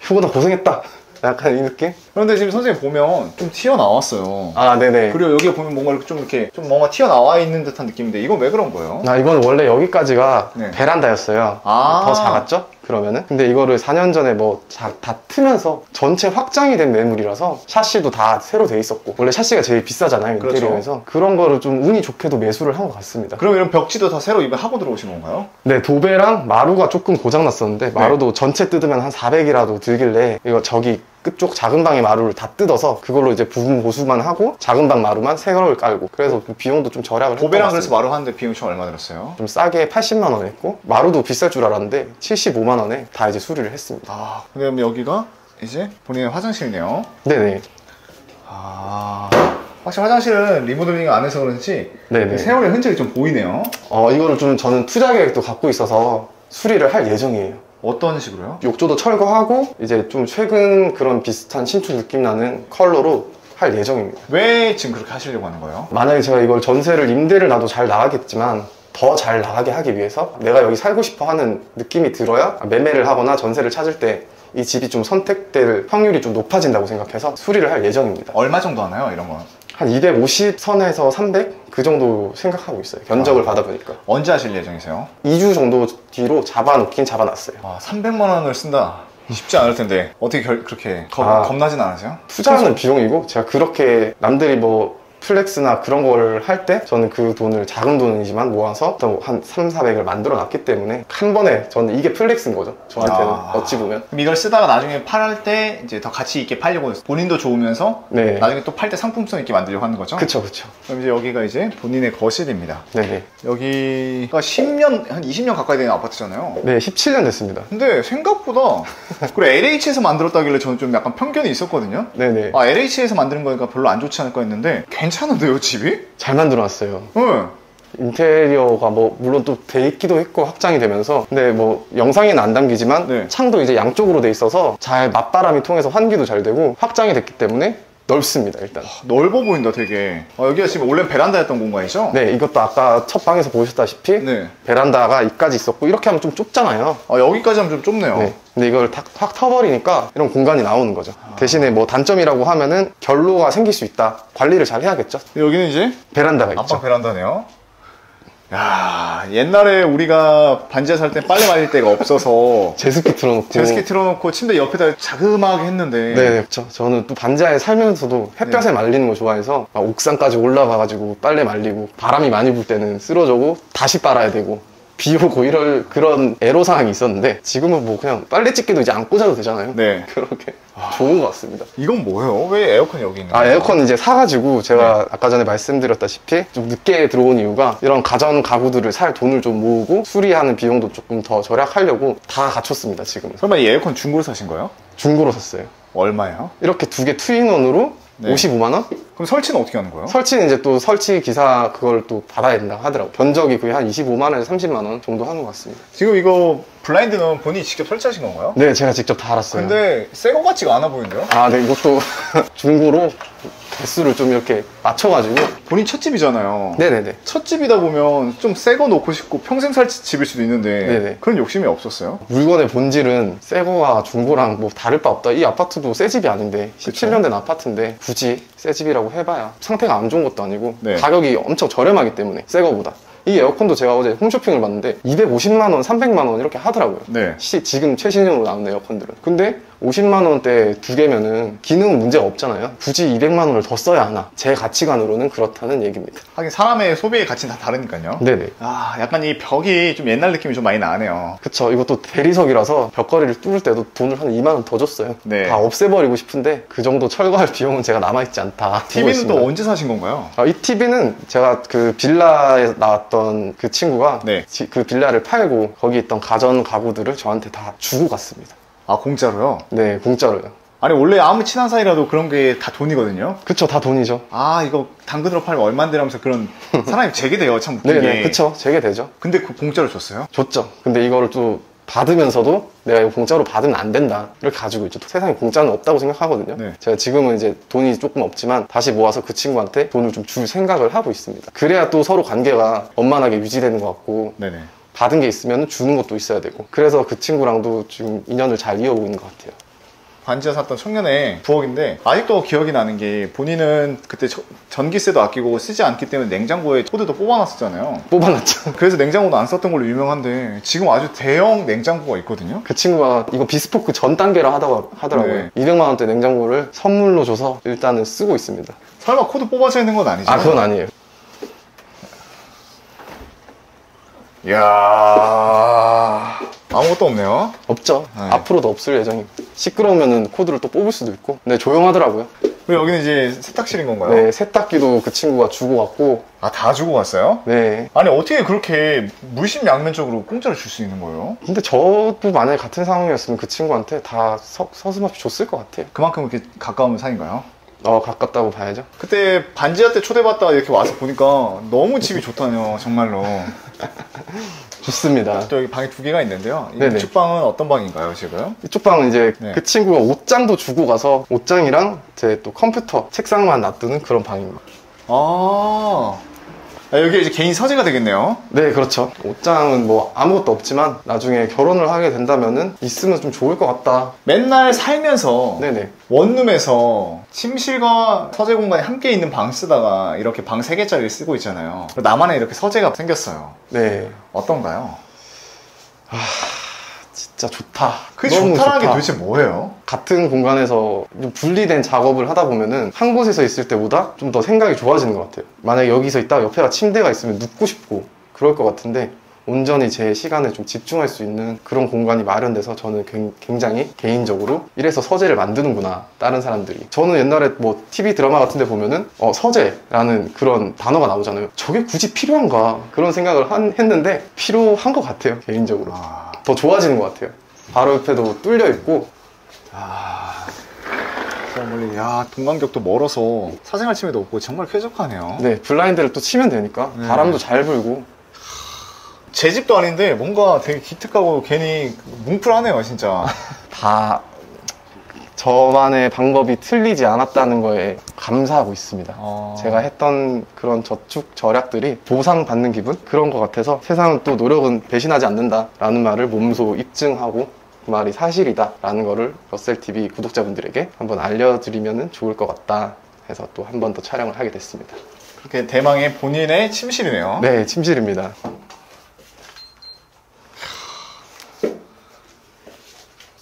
Speaker 3: 휴보다 고생했다. 약간 이 느낌?
Speaker 2: 그런데 지금 선생님 보면 좀 튀어나왔어요.
Speaker 3: 네네.
Speaker 2: 그리고 여기에 보면 뭔가 이렇게 좀 뭔가 튀어나와 있는 듯한 느낌인데 이건 왜 그런 거예요?
Speaker 3: 이건 원래 여기까지가
Speaker 2: 네.
Speaker 3: 베란다였어요. 더 작았죠? 그러면은? 근데 이거를 4년 전에 뭐 다 트면서 전체 확장이 된 매물이라서 샤시도 다 새로 돼 있었고 원래 샤시가 제일 비싸잖아요,
Speaker 2: 그렇죠.
Speaker 3: 인테리어에서. 그런 거를 좀 운이 좋게도 매수를 한 것 같습니다.
Speaker 2: 그럼 이런 벽지도 다 새로 하고 들어오신 건가요?
Speaker 3: 네, 도배랑 마루가 조금 고장났었는데 마루도 전체 뜯으면 한 400이라도 들길래 이거 저기 끝쪽 작은 방의 마루를 다 뜯어서 그걸로 이제 부분 보수만 하고 작은 방 마루만 새 거를 깔고 그래서 비용도 좀 절약을 했던 것
Speaker 2: 도배랑
Speaker 3: 같습니다.
Speaker 2: 그래서 마루 하는데 비용 총 얼마 들었어요?
Speaker 3: 좀 싸게 80만 원 했고 마루도 비쌀 줄 알았는데 75만 원에 다 이제 수리를 했습니다.
Speaker 2: 그럼 여기가 이제 본인의 화장실이네요.
Speaker 3: 네네.
Speaker 2: 확실히 화장실은 리모델링 안 해서 그런지
Speaker 3: 네네.
Speaker 2: 세월의 흔적이 좀 보이네요.
Speaker 3: 이거를 좀 저는 투자 계획도 갖고 있어서 수리를 할 예정이에요.
Speaker 2: 어떤 식으로요?
Speaker 3: 욕조도 철거하고 이제 좀 최근 그런 비슷한 신축 느낌 나는 컬러로 할 예정입니다.
Speaker 2: 왜 지금 그렇게 하시려고 하는 거예요?
Speaker 3: 만약에 제가 이걸 전세를 임대를 놔도 잘 나가겠지만 더 잘 나가게 하기 위해서 내가 여기 살고 싶어 하는 느낌이 들어야 매매를 하거나 전세를 찾을 때 이 집이 좀 선택될 확률이 좀 높아진다고 생각해서 수리를 할 예정입니다.
Speaker 2: 얼마 정도 하나요, 이런 건?
Speaker 3: 한 250선에서 300? 그 정도 생각하고 있어요. 견적을 받아보니까.
Speaker 2: 언제 하실 예정이세요?
Speaker 3: 2주 정도 뒤로 잡아놓긴 잡아놨어요.
Speaker 2: 300만 원을 쓴다. 쉽지 않을 텐데 어떻게 그렇게 겁나진 않으세요?
Speaker 3: 투자하는 비용이고 제가 그렇게 남들이 뭐 플렉스나 그런 걸 할 때 저는 그 돈을 작은 돈이지만 모아서 한 3, 400을 만들어 놨기 때문에 한 번에 저는 이게 플렉스인 거죠. 저한테는 어찌 보면.
Speaker 2: 그럼 이걸 쓰다가 나중에 팔 때 이제 더 가치 있게 팔려고 본인도 좋으면서
Speaker 3: 네.
Speaker 2: 나중에 또 팔 때 상품성 있게 만들려고 하는 거죠?
Speaker 3: 그쵸.
Speaker 2: 그럼 이제 여기가 이제 본인의 거실입니다.
Speaker 3: 네네.
Speaker 2: 여기가 10년, 한 20년 가까이 되는 아파트잖아요.
Speaker 3: 네, 17년 됐습니다.
Speaker 2: 근데 생각보다 그리고 LH에서 만들었다길래 저는 좀 약간 편견이 있었거든요.
Speaker 3: 네네.
Speaker 2: LH에서 만드는 거니까 별로 안 좋지 않을까 했는데 괜찮은데요, 집이?
Speaker 3: 잘 만들어놨어요.
Speaker 2: 응.
Speaker 3: 인테리어가 뭐 물론 또 돼 있기도 했고 확장이 되면서 근데 뭐 영상에는 안 담기지만
Speaker 2: 네.
Speaker 3: 창도 이제 양쪽으로 돼 있어서 잘 맞바람이 통해서 환기도 잘 되고 확장이 됐기 때문에 넓습니다. 일단.
Speaker 2: 넓어 보인다, 되게. 여기가 지금 원래 베란다였던 공간이죠?
Speaker 3: 네, 이것도 아까 첫 방에서 보셨다시피
Speaker 2: 네.
Speaker 3: 베란다가 이까지 있었고 이렇게 하면 좀 좁잖아요.
Speaker 2: 여기까지 하면 좀 좁네요.
Speaker 3: 네. 근데 이걸 확 터버리니까 이런 공간이 나오는 거죠. 대신에 뭐 단점이라고 하면은 결로가 생길 수 있다. 관리를 잘 해야겠죠.
Speaker 2: 여기는 이제
Speaker 3: 베란다가 있죠.
Speaker 2: 안방 베란다네요. 야, 옛날에 우리가 반지하 살 때 빨래 말릴 데가 없어서
Speaker 3: 제습기 틀어놓고
Speaker 2: 제습기 틀어놓고 침대 옆에다 자그마하게 했는데
Speaker 3: 네, 그렇죠. 저는 또 반지하에 살면서도 햇볕에 말리는 거 좋아해서 막 옥상까지 올라가가지고 빨래 말리고 바람이 많이 불 때는 쓰러져고 다시 빨아야 되고 비 오고 이럴 그런 애로사항이 있었는데 지금은 뭐 그냥 빨래 집게도 이제 안 꽂아도 되잖아요.
Speaker 2: 네.
Speaker 3: 그렇게 좋은 것 같습니다.
Speaker 2: 이건 뭐예요? 왜 에어컨이 여기 있는 거예요?
Speaker 3: 에어컨 이제 사가지고 제가 아까 전에 말씀드렸다시피 좀 늦게 들어온 이유가 이런 가전 가구들을 살 돈을 좀 모으고 수리하는 비용도 조금 더 절약하려고 다 갖췄습니다, 지금.
Speaker 2: 설마 이 에어컨 중고로 사신 거예요?
Speaker 3: 중고로 샀어요.
Speaker 2: 얼마예요?
Speaker 3: 이렇게 두 개 투인원으로
Speaker 2: 네.
Speaker 3: 55만원?
Speaker 2: 그럼 설치는 어떻게 하는 거예요?
Speaker 3: 설치는 이제 또 설치 기사 그걸 또 받아야 된다고 하더라고요. 견적이 거의 한 25만원에서 30만원 정도 하는 것 같습니다.
Speaker 2: 지금 이거 블라인드는 본인이 직접 설치하신 건가요?
Speaker 3: 네, 제가 직접 다 알았어요.
Speaker 2: 근데 새 거 같지가 않아 보이는데요?
Speaker 3: 네, 이것도 중고로 개수를 좀 이렇게 맞춰가지고.
Speaker 2: 본인 첫 집이잖아요.
Speaker 3: 네네네.
Speaker 2: 첫 집이다 보면 좀 새 거 놓고 싶고 평생 살 집일 수도 있는데
Speaker 3: 네네.
Speaker 2: 그런 욕심이 없었어요?
Speaker 3: 물건의 본질은 새 거와 중고랑 뭐 다를 바 없다. 이 아파트도 새 집이 아닌데 17년 된 아파트인데 굳이 새 집이라고 해봐야 상태가 안 좋은 것도 아니고
Speaker 2: 네.
Speaker 3: 가격이 엄청 저렴하기 때문에 새 거보다. 이 에어컨도 제가 어제 홈쇼핑을 봤는데 250만원, 300만원 이렇게 하더라고요.
Speaker 2: 네.
Speaker 3: 지금 최신형으로 나오는 에어컨들은. 근데 50만원대 두 개면은 기능은 문제가 없잖아요. 굳이 200만원을 더 써야 하나. 제 가치관으로는 그렇다는 얘기입니다.
Speaker 2: 하긴 사람의 소비의 가치는 다 다르니까요.
Speaker 3: 네네.
Speaker 2: 약간 이 벽이 좀 옛날 느낌이 좀 많이 나네요.
Speaker 3: 그쵸. 이것도 대리석이라서 벽걸이를 뚫을 때도 돈을 한 2만원 더 줬어요.
Speaker 2: 네.
Speaker 3: 다 없애버리고 싶은데 그 정도 철거할 비용은 제가 남아있지 않다.
Speaker 2: TV는 또 언제 사신 건가요?
Speaker 3: 이 TV는 제가 그 빌라에 나왔던 그 친구가
Speaker 2: 네.
Speaker 3: 그 빌라를 팔고 거기 있던 가전 가구들을 저한테 다 주고 갔습니다.
Speaker 2: 공짜로요?
Speaker 3: 네, 공짜로요.
Speaker 2: 아니 원래 아무 친한 사이라도 그런 게 다 돈이거든요.
Speaker 3: 그쵸, 다 돈이죠.
Speaker 2: 아 이거 당근으로 팔면 얼만데 라면서 그런 사람이 재게돼요. 참 웃긴
Speaker 3: 네네,
Speaker 2: 게.
Speaker 3: 그쵸. 제게 되죠.
Speaker 2: 근데 그 공짜로 줬어요?
Speaker 3: 줬죠. 근데 이거를 또 받으면서도 내가 이거 공짜로 받으면 안 된다. 이렇게 가지고 있죠. 세상에 공짜는 없다고 생각하거든요.
Speaker 2: 네.
Speaker 3: 제가 지금은 이제 돈이 조금 없지만 다시 모아서 그 친구한테 돈을 좀 줄 생각을 하고 있습니다. 그래야 또 서로 관계가 원만하게 유지되는 것 같고
Speaker 2: 네네.
Speaker 3: 받은 게 있으면 주는 것도 있어야 되고 그래서 그 친구랑도 지금 인연을 잘 이어오고 있는 것 같아요.
Speaker 2: 반지하 샀던 청년의 부엌인데 아직도 기억이 나는 게 본인은 그때 전기세도 아끼고 쓰지 않기 때문에 냉장고에 코드도 뽑아놨었잖아요.
Speaker 3: 뽑아놨죠.
Speaker 2: 그래서 냉장고도 안 썼던 걸로 유명한데 지금 아주 대형 냉장고가 있거든요.
Speaker 3: 그 친구가 이거 비스포크 전 단계라 하더라고요.
Speaker 2: 네.
Speaker 3: 200만 원대 냉장고를 선물로 줘서 일단은 쓰고 있습니다.
Speaker 2: 설마 코드 뽑아져 있는 건 아니죠?
Speaker 3: 아, 그건 아니에요.
Speaker 2: 이야 아무것도 없네요.
Speaker 3: 없죠.
Speaker 2: 네.
Speaker 3: 앞으로도 없을 예정입니다. 시끄러우면 코드를 또 뽑을 수도 있고. 근데 조용하더라고요.
Speaker 2: 그리고 여기는 이제 세탁실인 건가요?
Speaker 3: 네, 세탁기도 그 친구가 주고 갔고.
Speaker 2: 아 다 주고 갔어요?
Speaker 3: 네.
Speaker 2: 아니 어떻게 그렇게 물심양면적으로 공짜로 줄 수 있는 거예요?
Speaker 3: 근데 저도 만약에 같은 상황이었으면 그 친구한테 다 서슴없이 줬을 것 같아요.
Speaker 2: 그만큼 이렇게 가까운 사이인가요?
Speaker 3: 가깝다고 봐야죠.
Speaker 2: 그때 반지하 때 초대받다가 이렇게 와서 보니까 너무 집이 좋다뇨 정말로.
Speaker 3: 좋습니다.
Speaker 2: 또 여기 방이 2개가 있는데요.
Speaker 3: 네네.
Speaker 2: 이쪽 방은 어떤 방인가요 지금?
Speaker 3: 이쪽 방은 이제
Speaker 2: 네.
Speaker 3: 그 친구가 옷장도 주고 가서 옷장이랑 제 또 컴퓨터, 책상만 놔두는 그런 방입니다.
Speaker 2: 여기 이제 개인 서재가 되겠네요.
Speaker 3: 네, 그렇죠. 옷장은 뭐 아무것도 없지만 나중에 결혼을 하게 된다면은 있으면 좀 좋을 것 같다.
Speaker 2: 맨날 살면서
Speaker 3: 네네.
Speaker 2: 원룸에서 침실과 서재 공간이 함께 있는 방 쓰다가 이렇게 방 3개짜리를 쓰고 있잖아요. 나만의 이렇게 서재가 생겼어요.
Speaker 3: 네.
Speaker 2: 어떤가요?
Speaker 3: 진짜 좋다.
Speaker 2: 그
Speaker 3: 너무
Speaker 2: 좋다는 게
Speaker 3: 좋다.
Speaker 2: 도대체 뭐예요?
Speaker 3: 같은 공간에서 좀 분리된 작업을 하다 보면은 한 곳에서 있을 때보다 좀 더 생각이 좋아지는 것 같아요. 만약에 여기서 있다가 옆에가 침대가 있으면 눕고 싶고 그럴 것 같은데 온전히 제 시간에 좀 집중할 수 있는 그런 공간이 마련돼서 저는 굉장히 개인적으로 이래서 서재를 만드는구나, 다른 사람들이. 저는 옛날에 뭐 TV 드라마 같은 데 보면은 서재라는 그런 단어가 나오잖아요. 저게 굳이 필요한가 그런 생각을 했는데 필요한 것 같아요, 개인적으로. 더 좋아지는 것 같아요. 바로 옆에도 뚫려 있고.
Speaker 2: 멀리, 동간격도 멀어서 사생활 침해도 없고 정말 쾌적하네요.
Speaker 3: 네, 블라인드를 또 치면 되니까
Speaker 2: 네.
Speaker 3: 바람도 잘 불고.
Speaker 2: 제 집도 아닌데 뭔가 되게 기특하고 괜히 뭉클하네요 진짜.
Speaker 3: 다 저만의 방법이 틀리지 않았다는 거에 감사하고 있습니다. 제가 했던 그런 저축 절약들이 보상받는 기분? 그런 것 같아서 세상은 또 노력은 배신하지 않는다라는 말을 몸소 입증하고 그 말이 사실이다라는 거를 러셀TV 구독자분들에게 한번 알려드리면 좋을 것 같다 해서 또 한 번 더 촬영을 하게 됐습니다.
Speaker 2: 그렇게 대망의 본인의 침실이네요.
Speaker 3: 네, 침실입니다.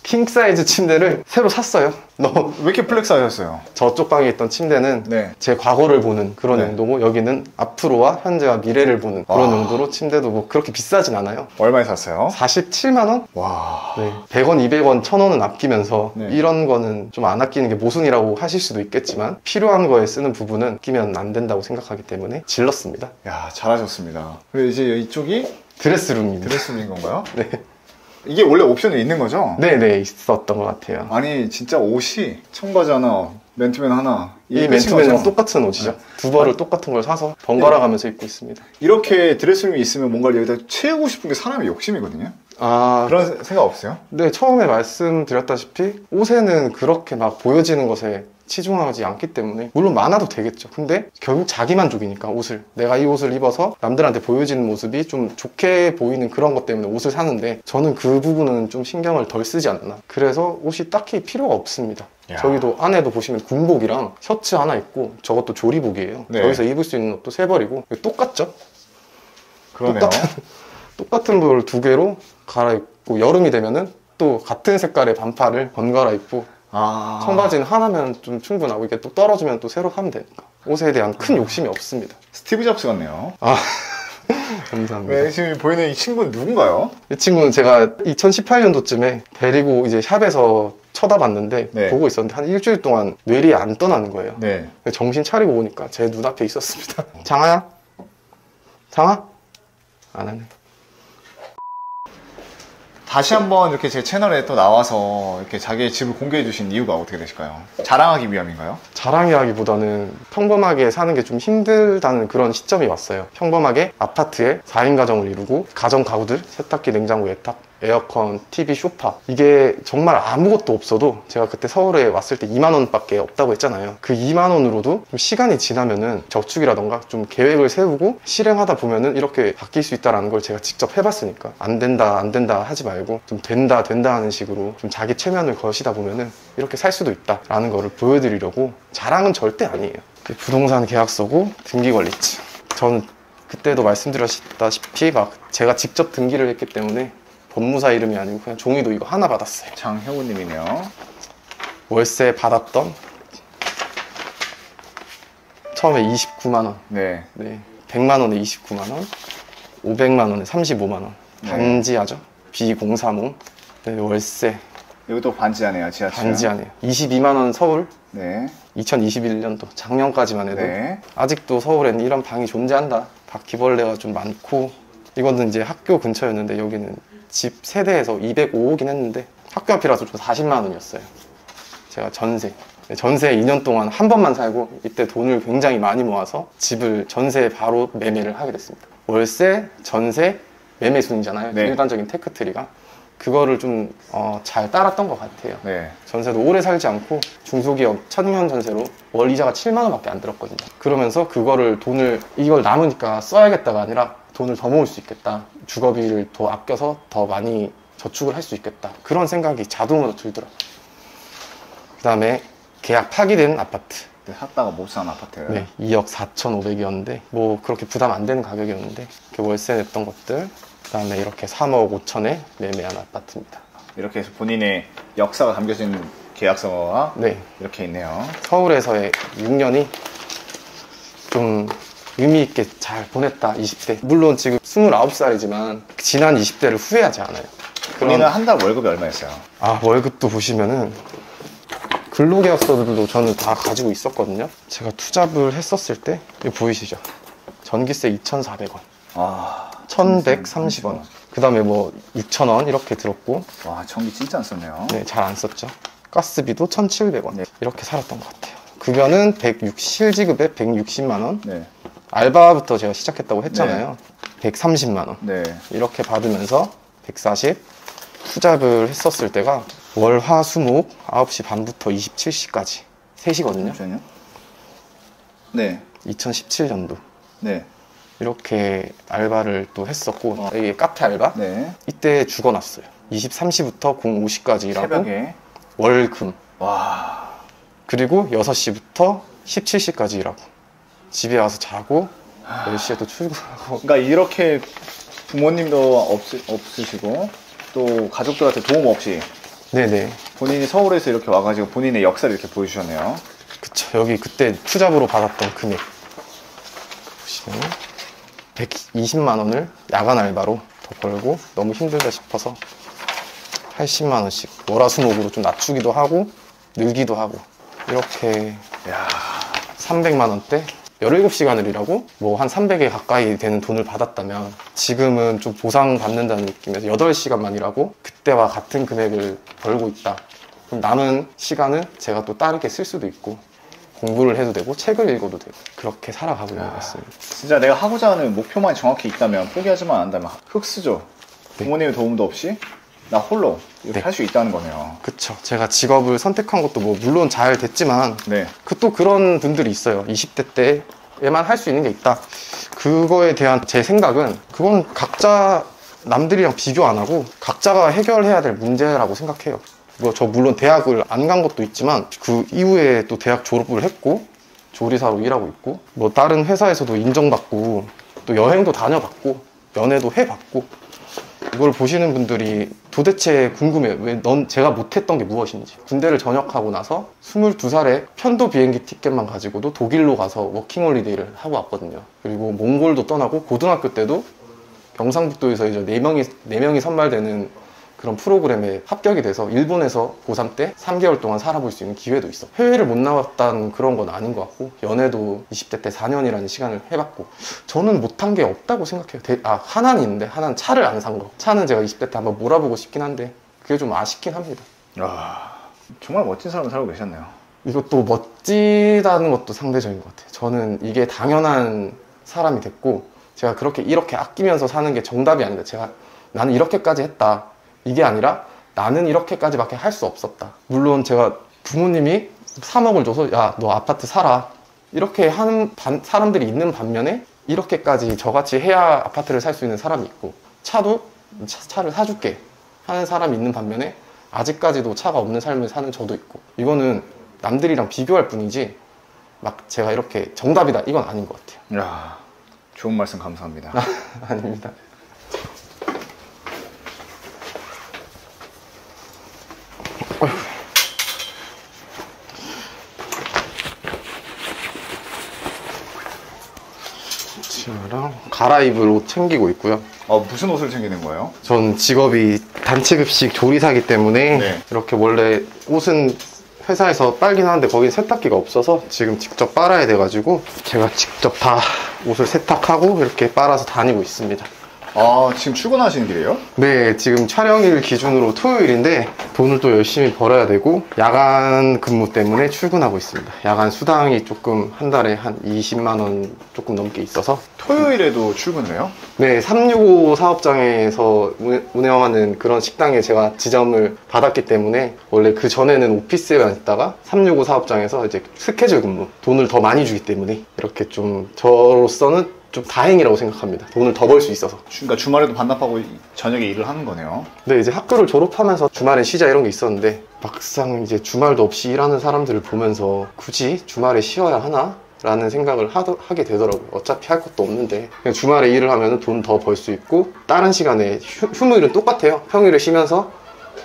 Speaker 3: 킹사이즈 침대를 새로 샀어요.
Speaker 2: 왜 이렇게 플렉스 하셨어요?
Speaker 3: 저쪽 방에 있던 침대는
Speaker 2: 네.
Speaker 3: 제 과거를 보는 그런
Speaker 2: 네.
Speaker 3: 용도고 여기는 앞으로와 현재와 미래를 보는 그런 용도로 침대도 뭐 그렇게 비싸진 않아요.
Speaker 2: 얼마에 샀어요?
Speaker 3: 47만 원?
Speaker 2: 와.
Speaker 3: 네. 100원, 200원, 1000원은 아끼면서
Speaker 2: 네.
Speaker 3: 이런 거는 좀 안 아끼는 게 모순이라고 하실 수도 있겠지만 필요한 거에 쓰는 부분은 아끼면 안 된다고 생각하기 때문에 질렀습니다.
Speaker 2: 야, 잘하셨습니다. 그리고 이제 이쪽이
Speaker 3: 드레스룸입니다.
Speaker 2: 드레스룸인 건가요?
Speaker 3: 네.
Speaker 2: 이게 원래 옵션이 있는 거죠?
Speaker 3: 네네, 있었던 것 같아요.
Speaker 2: 아니 진짜 옷이 청바지 하나, 맨투맨 하나.
Speaker 3: 이
Speaker 2: 이게
Speaker 3: 맨투맨이랑
Speaker 2: 끝인 거죠?
Speaker 3: 똑같은 옷이죠. 두 벌을 똑같은 걸 사서 번갈아 가면서 입고 있습니다.
Speaker 2: 이렇게 드레스룸이 있으면 뭔가를 여기다 채우고 싶은 게 사람의 욕심이거든요. 그런 생각 없어요?
Speaker 3: 네, 처음에 말씀드렸다시피 옷에는 그렇게 막 보여지는 것에 치중하지 않기 때문에 물론 많아도 되겠죠. 근데 결국 자기 만족이니까 내가 이 옷을 입어서 남들한테 보여지는 모습이 좀 좋게 보이는 그런 것 때문에 옷을 사는데 저는 그 부분은 좀 신경을 덜 쓰지 않나. 그래서 옷이 딱히 필요가 없습니다.
Speaker 2: 야.
Speaker 3: 저기도 안에도 보시면 군복이랑 셔츠 하나 있고 저것도 조리복이에요.
Speaker 2: 네.
Speaker 3: 저기서 입을 수 있는 옷도 세 벌이고 똑같죠?
Speaker 2: 그러네요.
Speaker 3: 똑같은 걸 2개로 갈아입고 여름이 되면은 또 같은 색깔의 반팔을 번갈아 입고 청바지는 하나면 좀 충분하고 이게 또 떨어지면 또 새로 사면 되니까 옷에 대한 큰 욕심이 없습니다.
Speaker 2: 스티브 잡스 같네요.
Speaker 3: 감사합니다.
Speaker 2: 네, 지금 보이는 이 친구는 누군가요?
Speaker 3: 이 친구는 제가 2018년도쯤에 데리고 이제 샵에서 쳐다봤는데
Speaker 2: 네.
Speaker 3: 보고 있었는데 한 일주일 동안 뇌리 안 떠나는 거예요.
Speaker 2: 네.
Speaker 3: 정신 차리고 보니까 제 눈앞에 있었습니다. 장아야? 장아? 안 하네.
Speaker 2: 다시 한번 이렇게 제 채널에 또 나와서 이렇게 자기의 집을 공개해 주신 이유가 어떻게 되실까요? 자랑하기 위함인가요?
Speaker 3: 자랑이라기보다는 평범하게 사는 게 좀 힘들다는 그런 시점이 왔어요. 평범하게 아파트에 4인 가정을 이루고 가정 가구들, 세탁기, 냉장고, 예탁, 에어컨, TV, 소파, 이게 정말 아무것도 없어도 제가 그때 서울에 왔을 때 2만 원밖에 없다고 했잖아요. 그 2만 원으로도 좀 시간이 지나면은 저축이라던가 좀 계획을 세우고 실행하다 보면은 이렇게 바뀔 수 있다는 걸 제가 직접 해봤으니까 안 된다 안 된다 하지 말고 좀 된다 하는 식으로 좀 자기 체면을 거시다 보면은 이렇게 살 수도 있다라는 거를 보여드리려고. 자랑은 절대 아니에요. 부동산 계약서고 등기관리증, 저는 그때도 말씀드렸다시피 막 제가 직접 등기를 했기 때문에 법무사 이름이 아니고 그냥 종이도 이거 하나 받았어요.
Speaker 2: 장효우님이네요.
Speaker 3: 월세 받았던 처음에 29만 원,
Speaker 2: 네.
Speaker 3: 네, 100만 원에 29만 원, 500만 원에 35만 원,
Speaker 2: 네.
Speaker 3: 반지하죠. B030, 네, 월세
Speaker 2: 여기도 반지하네요, 지하철.
Speaker 3: 반지하네요. 22만 원 서울.
Speaker 2: 네.
Speaker 3: 2021년도 작년까지만 해도
Speaker 2: 네.
Speaker 3: 아직도 서울에는 이런 방이 존재한다. 바퀴벌레가 좀 많고. 이거는 이제 학교 근처였는데 여기는 집 세대에서 205호긴 했는데 학교 앞이라서 좀 40만 원이었어요. 제가 전세 2년 동안 한 번만 살고 이때 돈을 굉장히 많이 모아서 집을 전세 바로 매매를 하게 됐습니다. 월세, 전세, 매매 순이잖아요.
Speaker 2: 네.
Speaker 3: 일반적인 테크트리가. 그거를 좀 잘 따랐던 것 같아요.
Speaker 2: 네.
Speaker 3: 전세도 오래 살지 않고 중소기업 천년 전세로 월 이자가 7만 원밖에 안 들었거든요. 그러면서 그거를 이걸 남으니까 써야겠다가 아니라 돈을 더 모을 수 있겠다. 주거비를 더 아껴서 더 많이 저축을 할 수 있겠다. 그런 생각이 자동으로 들더라고요. 그 다음에 계약 파기된 아파트.
Speaker 2: 샀다가 못 산 아파트.
Speaker 3: 네, 2억 4,500이었는데 뭐 그렇게 부담 안 되는 가격이었는데 이렇게 월세 냈던 것들. 그 다음에 이렇게 3억 5천에 매매한 아파트입니다.
Speaker 2: 이렇게 해서 본인의 역사가 담겨진 계약서가
Speaker 3: 네,
Speaker 2: 이렇게 있네요.
Speaker 3: 서울에서의 6년이 좀 의미 있게 잘 보냈다. 20대. 물론 지금 29살이지만 지난 20대를 후회하지 않아요.
Speaker 2: 본인은 한 달 월급이 얼마였어요?
Speaker 3: 월급도 보시면은 근로계약서들도 저는 다 가지고 있었거든요. 제가 투잡을 했었을 때 이거 보이시죠? 전기세 2,400원,
Speaker 2: 아,
Speaker 3: 1,130원, 그 다음에 뭐 6,000원 이렇게 들었고,
Speaker 2: 와, 전기 진짜 안 썼네요.
Speaker 3: 네, 잘 안 썼죠. 가스비도 1,700원
Speaker 2: 네.
Speaker 3: 이렇게 살았던 것 같아요. 급여는 실지급에 160만 원,
Speaker 2: 네.
Speaker 3: 알바부터 제가 시작했다고 했잖아요. 130만 원
Speaker 2: 네.
Speaker 3: 이렇게 받으면서 140 투잡을 했었을 때가 월, 화, 수, 목 9시 반부터 27시까지 3시거든요.
Speaker 2: 잠시만요. 네.
Speaker 3: 2017년도
Speaker 2: 네.
Speaker 3: 이렇게 알바를 또 했었고, 이게 카페 알바?
Speaker 2: 네.
Speaker 3: 이때 죽어놨어요. 23시부터 05시까지 일하고
Speaker 2: 새벽에.
Speaker 3: 월금,
Speaker 2: 와.
Speaker 3: 그리고 6시부터 17시까지 일하고 집에 와서 자고 10시에 또 출근하고.
Speaker 2: 그러니까 이렇게 부모님도 없으시고 또 가족들한테 도움 없이
Speaker 3: 네네,
Speaker 2: 본인이 서울에서 이렇게 와가지고 본인의 역사를 이렇게 보여주셨네요.
Speaker 3: 그쵸. 여기 그때 투잡으로 받았던 금액 보시면 120만 원을 야간 알바로 더 벌고 너무 힘들다 싶어서 80만 원씩 월화수목으로 좀 낮추기도 하고 늘기도 하고 이렇게
Speaker 2: 야.
Speaker 3: 300만 원대 17시간을 일하고 뭐 한 300에 가까이 되는 돈을 받았다면 지금은 좀 보상받는다는 느낌에서 8시간만 일하고 그때와 같은 금액을 벌고 있다. 그럼 남은 시간은 제가 또 다르게 쓸 수도 있고 공부를 해도 되고 책을 읽어도 되고 그렇게 살아가고 있는 것 같습니다.
Speaker 2: 진짜 내가 하고자 하는 목표만 정확히 있다면 포기하지만 않는다면 흑수저.
Speaker 3: 네.
Speaker 2: 부모님의 도움도 없이 나 홀로 이렇게
Speaker 3: 네.
Speaker 2: 할 수 있다는 거네요.
Speaker 3: 그쵸. 제가 직업을 선택한 것도 뭐 물론 잘 됐지만
Speaker 2: 네.
Speaker 3: 또 그런 분들이 있어요. 20대 때에만 할 수 있는 게 있다. 그거에 대한 제 생각은 그건 각자 남들이랑 비교 안 하고 각자가 해결해야 될 문제라고 생각해요. 뭐 저 물론 대학을 안 간 것도 있지만 그 이후에 또 대학 졸업을 했고 조리사로 일하고 있고 뭐 다른 회사에서도 인정받고 또 여행도 다녀봤고 연애도 해봤고 이걸 보시는 분들이 도대체 궁금해요. 왜 제가 못했던 게 무엇인지. 군대를 전역하고 나서 22살에 편도 비행기 티켓만 가지고도 독일로 가서 워킹홀리데이를 하고 왔거든요. 그리고 몽골도 떠나고 고등학교 때도 경상북도에서 이제 4명이 선발되는 그런 프로그램에 합격이 돼서 일본에서 고3 때 3개월 동안 살아볼 수 있는 기회도 있어. 해외를 못 나왔다는 그런 건 아닌 것 같고, 연애도 20대 때 4년이라는 시간을 해봤고, 저는 못한 게 없다고 생각해요. 하나는 있는데, 하나는 차를 안 산 거. 차는 제가 20대 때 한번 몰아보고 싶긴 한데 그게 좀 아쉽긴 합니다.
Speaker 2: 정말 멋진 삶을 살고 계셨네요.
Speaker 3: 이것도 멋지다는 것도 상대적인 것 같아요. 저는 이게 당연한 사람이 됐고, 제가 이렇게 아끼면서 사는 게 정답이 아니다. 나는 이렇게까지 했다. 이게 아니라 나는 이렇게까지밖에 할 수 없었다. 물론 제가 부모님이 3억을 줘서 야, 너 아파트 사라. 이렇게 하는 사람들이 있는 반면에 이렇게까지 저같이 해야 아파트를 살 수 있는 사람이 있고, 차를 사줄게 하는 사람이 있는 반면에 아직까지도 차가 없는 삶을 사는 저도 있고, 이거는 남들이랑 비교할 뿐이지 막 제가 이렇게 정답이다 이건 아닌 것 같아요.
Speaker 2: 야, 좋은 말씀 감사합니다.
Speaker 3: 아닙니다. 치마랑 갈아입을 옷 챙기고 있고요.
Speaker 2: 무슨 옷을 챙기는 거예요?
Speaker 3: 전 직업이 단체급식 조리사기 때문에
Speaker 2: 네.
Speaker 3: 이렇게 원래 옷은 회사에서 빨긴 하는데 거기 세탁기가 없어서 지금 직접 빨아야 돼가지고 제가 직접 다 옷을 세탁하고 이렇게 빨아서 다니고 있습니다.
Speaker 2: 지금 출근하시는 길이에요?
Speaker 3: 네, 지금 촬영일 기준으로 토요일인데 돈을 또 열심히 벌어야 되고 야간 근무 때문에 출근하고 있습니다. 야간 수당이 조금 한 달에 한 20만 원 조금 넘게 있어서.
Speaker 2: 토요일에도 출근을 해요?
Speaker 3: 네, 365 사업장에서 운영하는 그런 식당에 제가 지점을 받았기 때문에 원래 그 전에는 오피스에만 있다가 365 사업장에서 이제 스케줄 근무, 돈을 더 많이 주기 때문에 이렇게 좀 저로서는 좀 다행이라고 생각합니다. 돈을 더 벌 수 있어서.
Speaker 2: 그러니까 주말에도 반납하고 저녁에 일을 하는 거네요.
Speaker 3: 네, 이제 학교를 졸업하면서 주말에 쉬자 이런 게 있었는데 막상 이제 주말도 없이 일하는 사람들을 보면서 굳이 주말에 쉬어야 하나? 라는 생각을 하게 되더라고요. 어차피 할 것도 없는데 그냥 주말에 일을 하면 돈 더 벌 수 있고, 다른 시간에 휴무일은 똑같아요. 평일에 쉬면서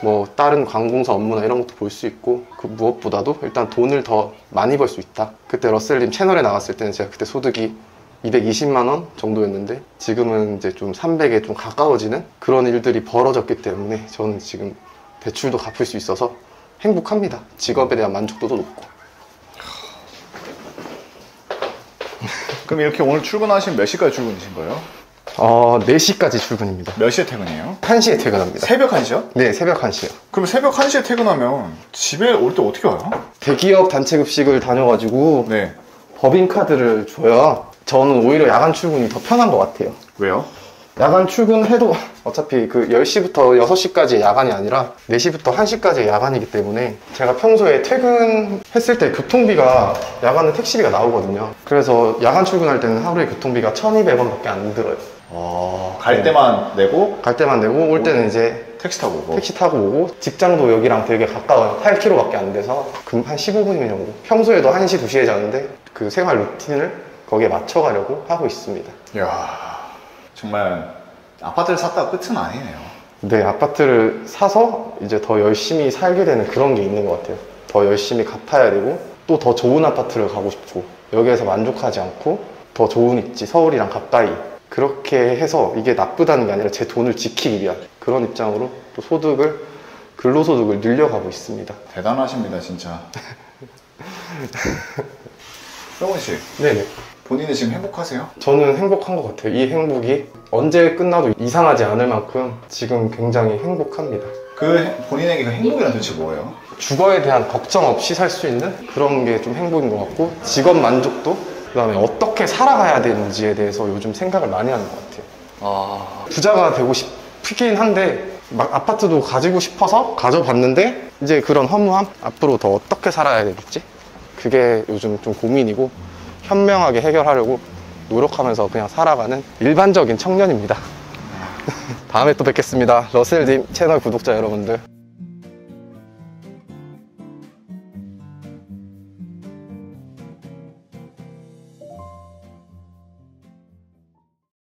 Speaker 3: 뭐 다른 관공서 업무나 이런 것도 볼 수 있고, 그 무엇보다도 일단 돈을 더 많이 벌 수 있다. 그때 러셀님 채널에 나갔을 때는 제가 그때 소득이 220만 원 정도였는데 지금은 이제 좀 300에 좀 가까워지는 그런 일들이 벌어졌기 때문에 저는 지금 대출도 갚을 수 있어서 행복합니다. 직업에 대한 만족도도 높고.
Speaker 2: 그럼 이렇게 오늘 출근하시면 몇 시까지 출근이신 거예요?
Speaker 3: 4시까지 출근입니다.
Speaker 2: 몇 시에 퇴근해요?
Speaker 3: 1시에 퇴근합니다.
Speaker 2: 새벽 1시요?
Speaker 3: 네, 새벽 1시요.
Speaker 2: 그럼 새벽 1시에 퇴근하면 집에 올 때 어떻게 와요?
Speaker 3: 대기업 단체급식을 다녀가지고
Speaker 2: 네.
Speaker 3: 법인카드를 줘요. 저는 오히려 야간 출근이 더 편한 것 같아요.
Speaker 2: 왜요?
Speaker 3: 야간 출근해도 어차피 그 10시부터 6시까지 야간이 아니라 4시부터 1시까지 야간이기 때문에 제가 평소에 퇴근했을 때 교통비가, 야간은 택시비가 나오거든요. 그래서 야간 출근할 때는 하루에 교통비가 1,200원밖에 안 들어요.
Speaker 2: 갈 때만 내고
Speaker 3: 갈 때만 내고 올 때는 이제
Speaker 2: 택시 타고 오고.
Speaker 3: 택시 타고 오고, 직장도 여기랑 되게 가까워요. 8km밖에 안 돼서 한 15분이면 정도. 평소에도 1시, 2시에 자는데 그 생활 루틴을 거기에 맞춰가려고 하고 있습니다.
Speaker 2: 이야, 정말 아파트를 샀다가 끝은 아니네요.
Speaker 3: 네, 아파트를 사서 이제 더 열심히 살게 되는 그런 게 있는 것 같아요. 더 열심히 갚아야 되고, 또 더 좋은 아파트를 가고 싶고, 여기에서 만족하지 않고 더 좋은 입지, 서울이랑 가까이, 그렇게 해서 이게 나쁘다는 게 아니라 제 돈을 지키기 위한 그런 입장으로 또 근로소득을 늘려가고 있습니다.
Speaker 2: 대단하십니다, 진짜. 병원 씨,
Speaker 3: 네네.
Speaker 2: 본인은 지금 행복하세요?
Speaker 3: 저는 행복한 것 같아요. 이 행복이 언제 끝나도 이상하지 않을 만큼 지금 굉장히 행복합니다.
Speaker 2: 본인에게 그 행복이란 도대체 뭐예요?
Speaker 3: 주거에 대한 걱정 없이 살 수 있는 그런 게 좀 행복인 것 같고, 직업 만족도, 그 다음에 어떻게 살아가야 되는지에 대해서 요즘 생각을 많이 하는 것 같아요. 부자가 되고 싶긴 한데 막 아파트도 가지고 싶어서 가져봤는데 이제 그런 허무함? 앞으로 더 어떻게 살아야 될지? 그게 요즘 좀 고민이고, 현명하게 해결하려고 노력하면서 그냥 살아가는 일반적인 청년입니다. 다음에 또 뵙겠습니다. 러셀님 채널 구독자 여러분들.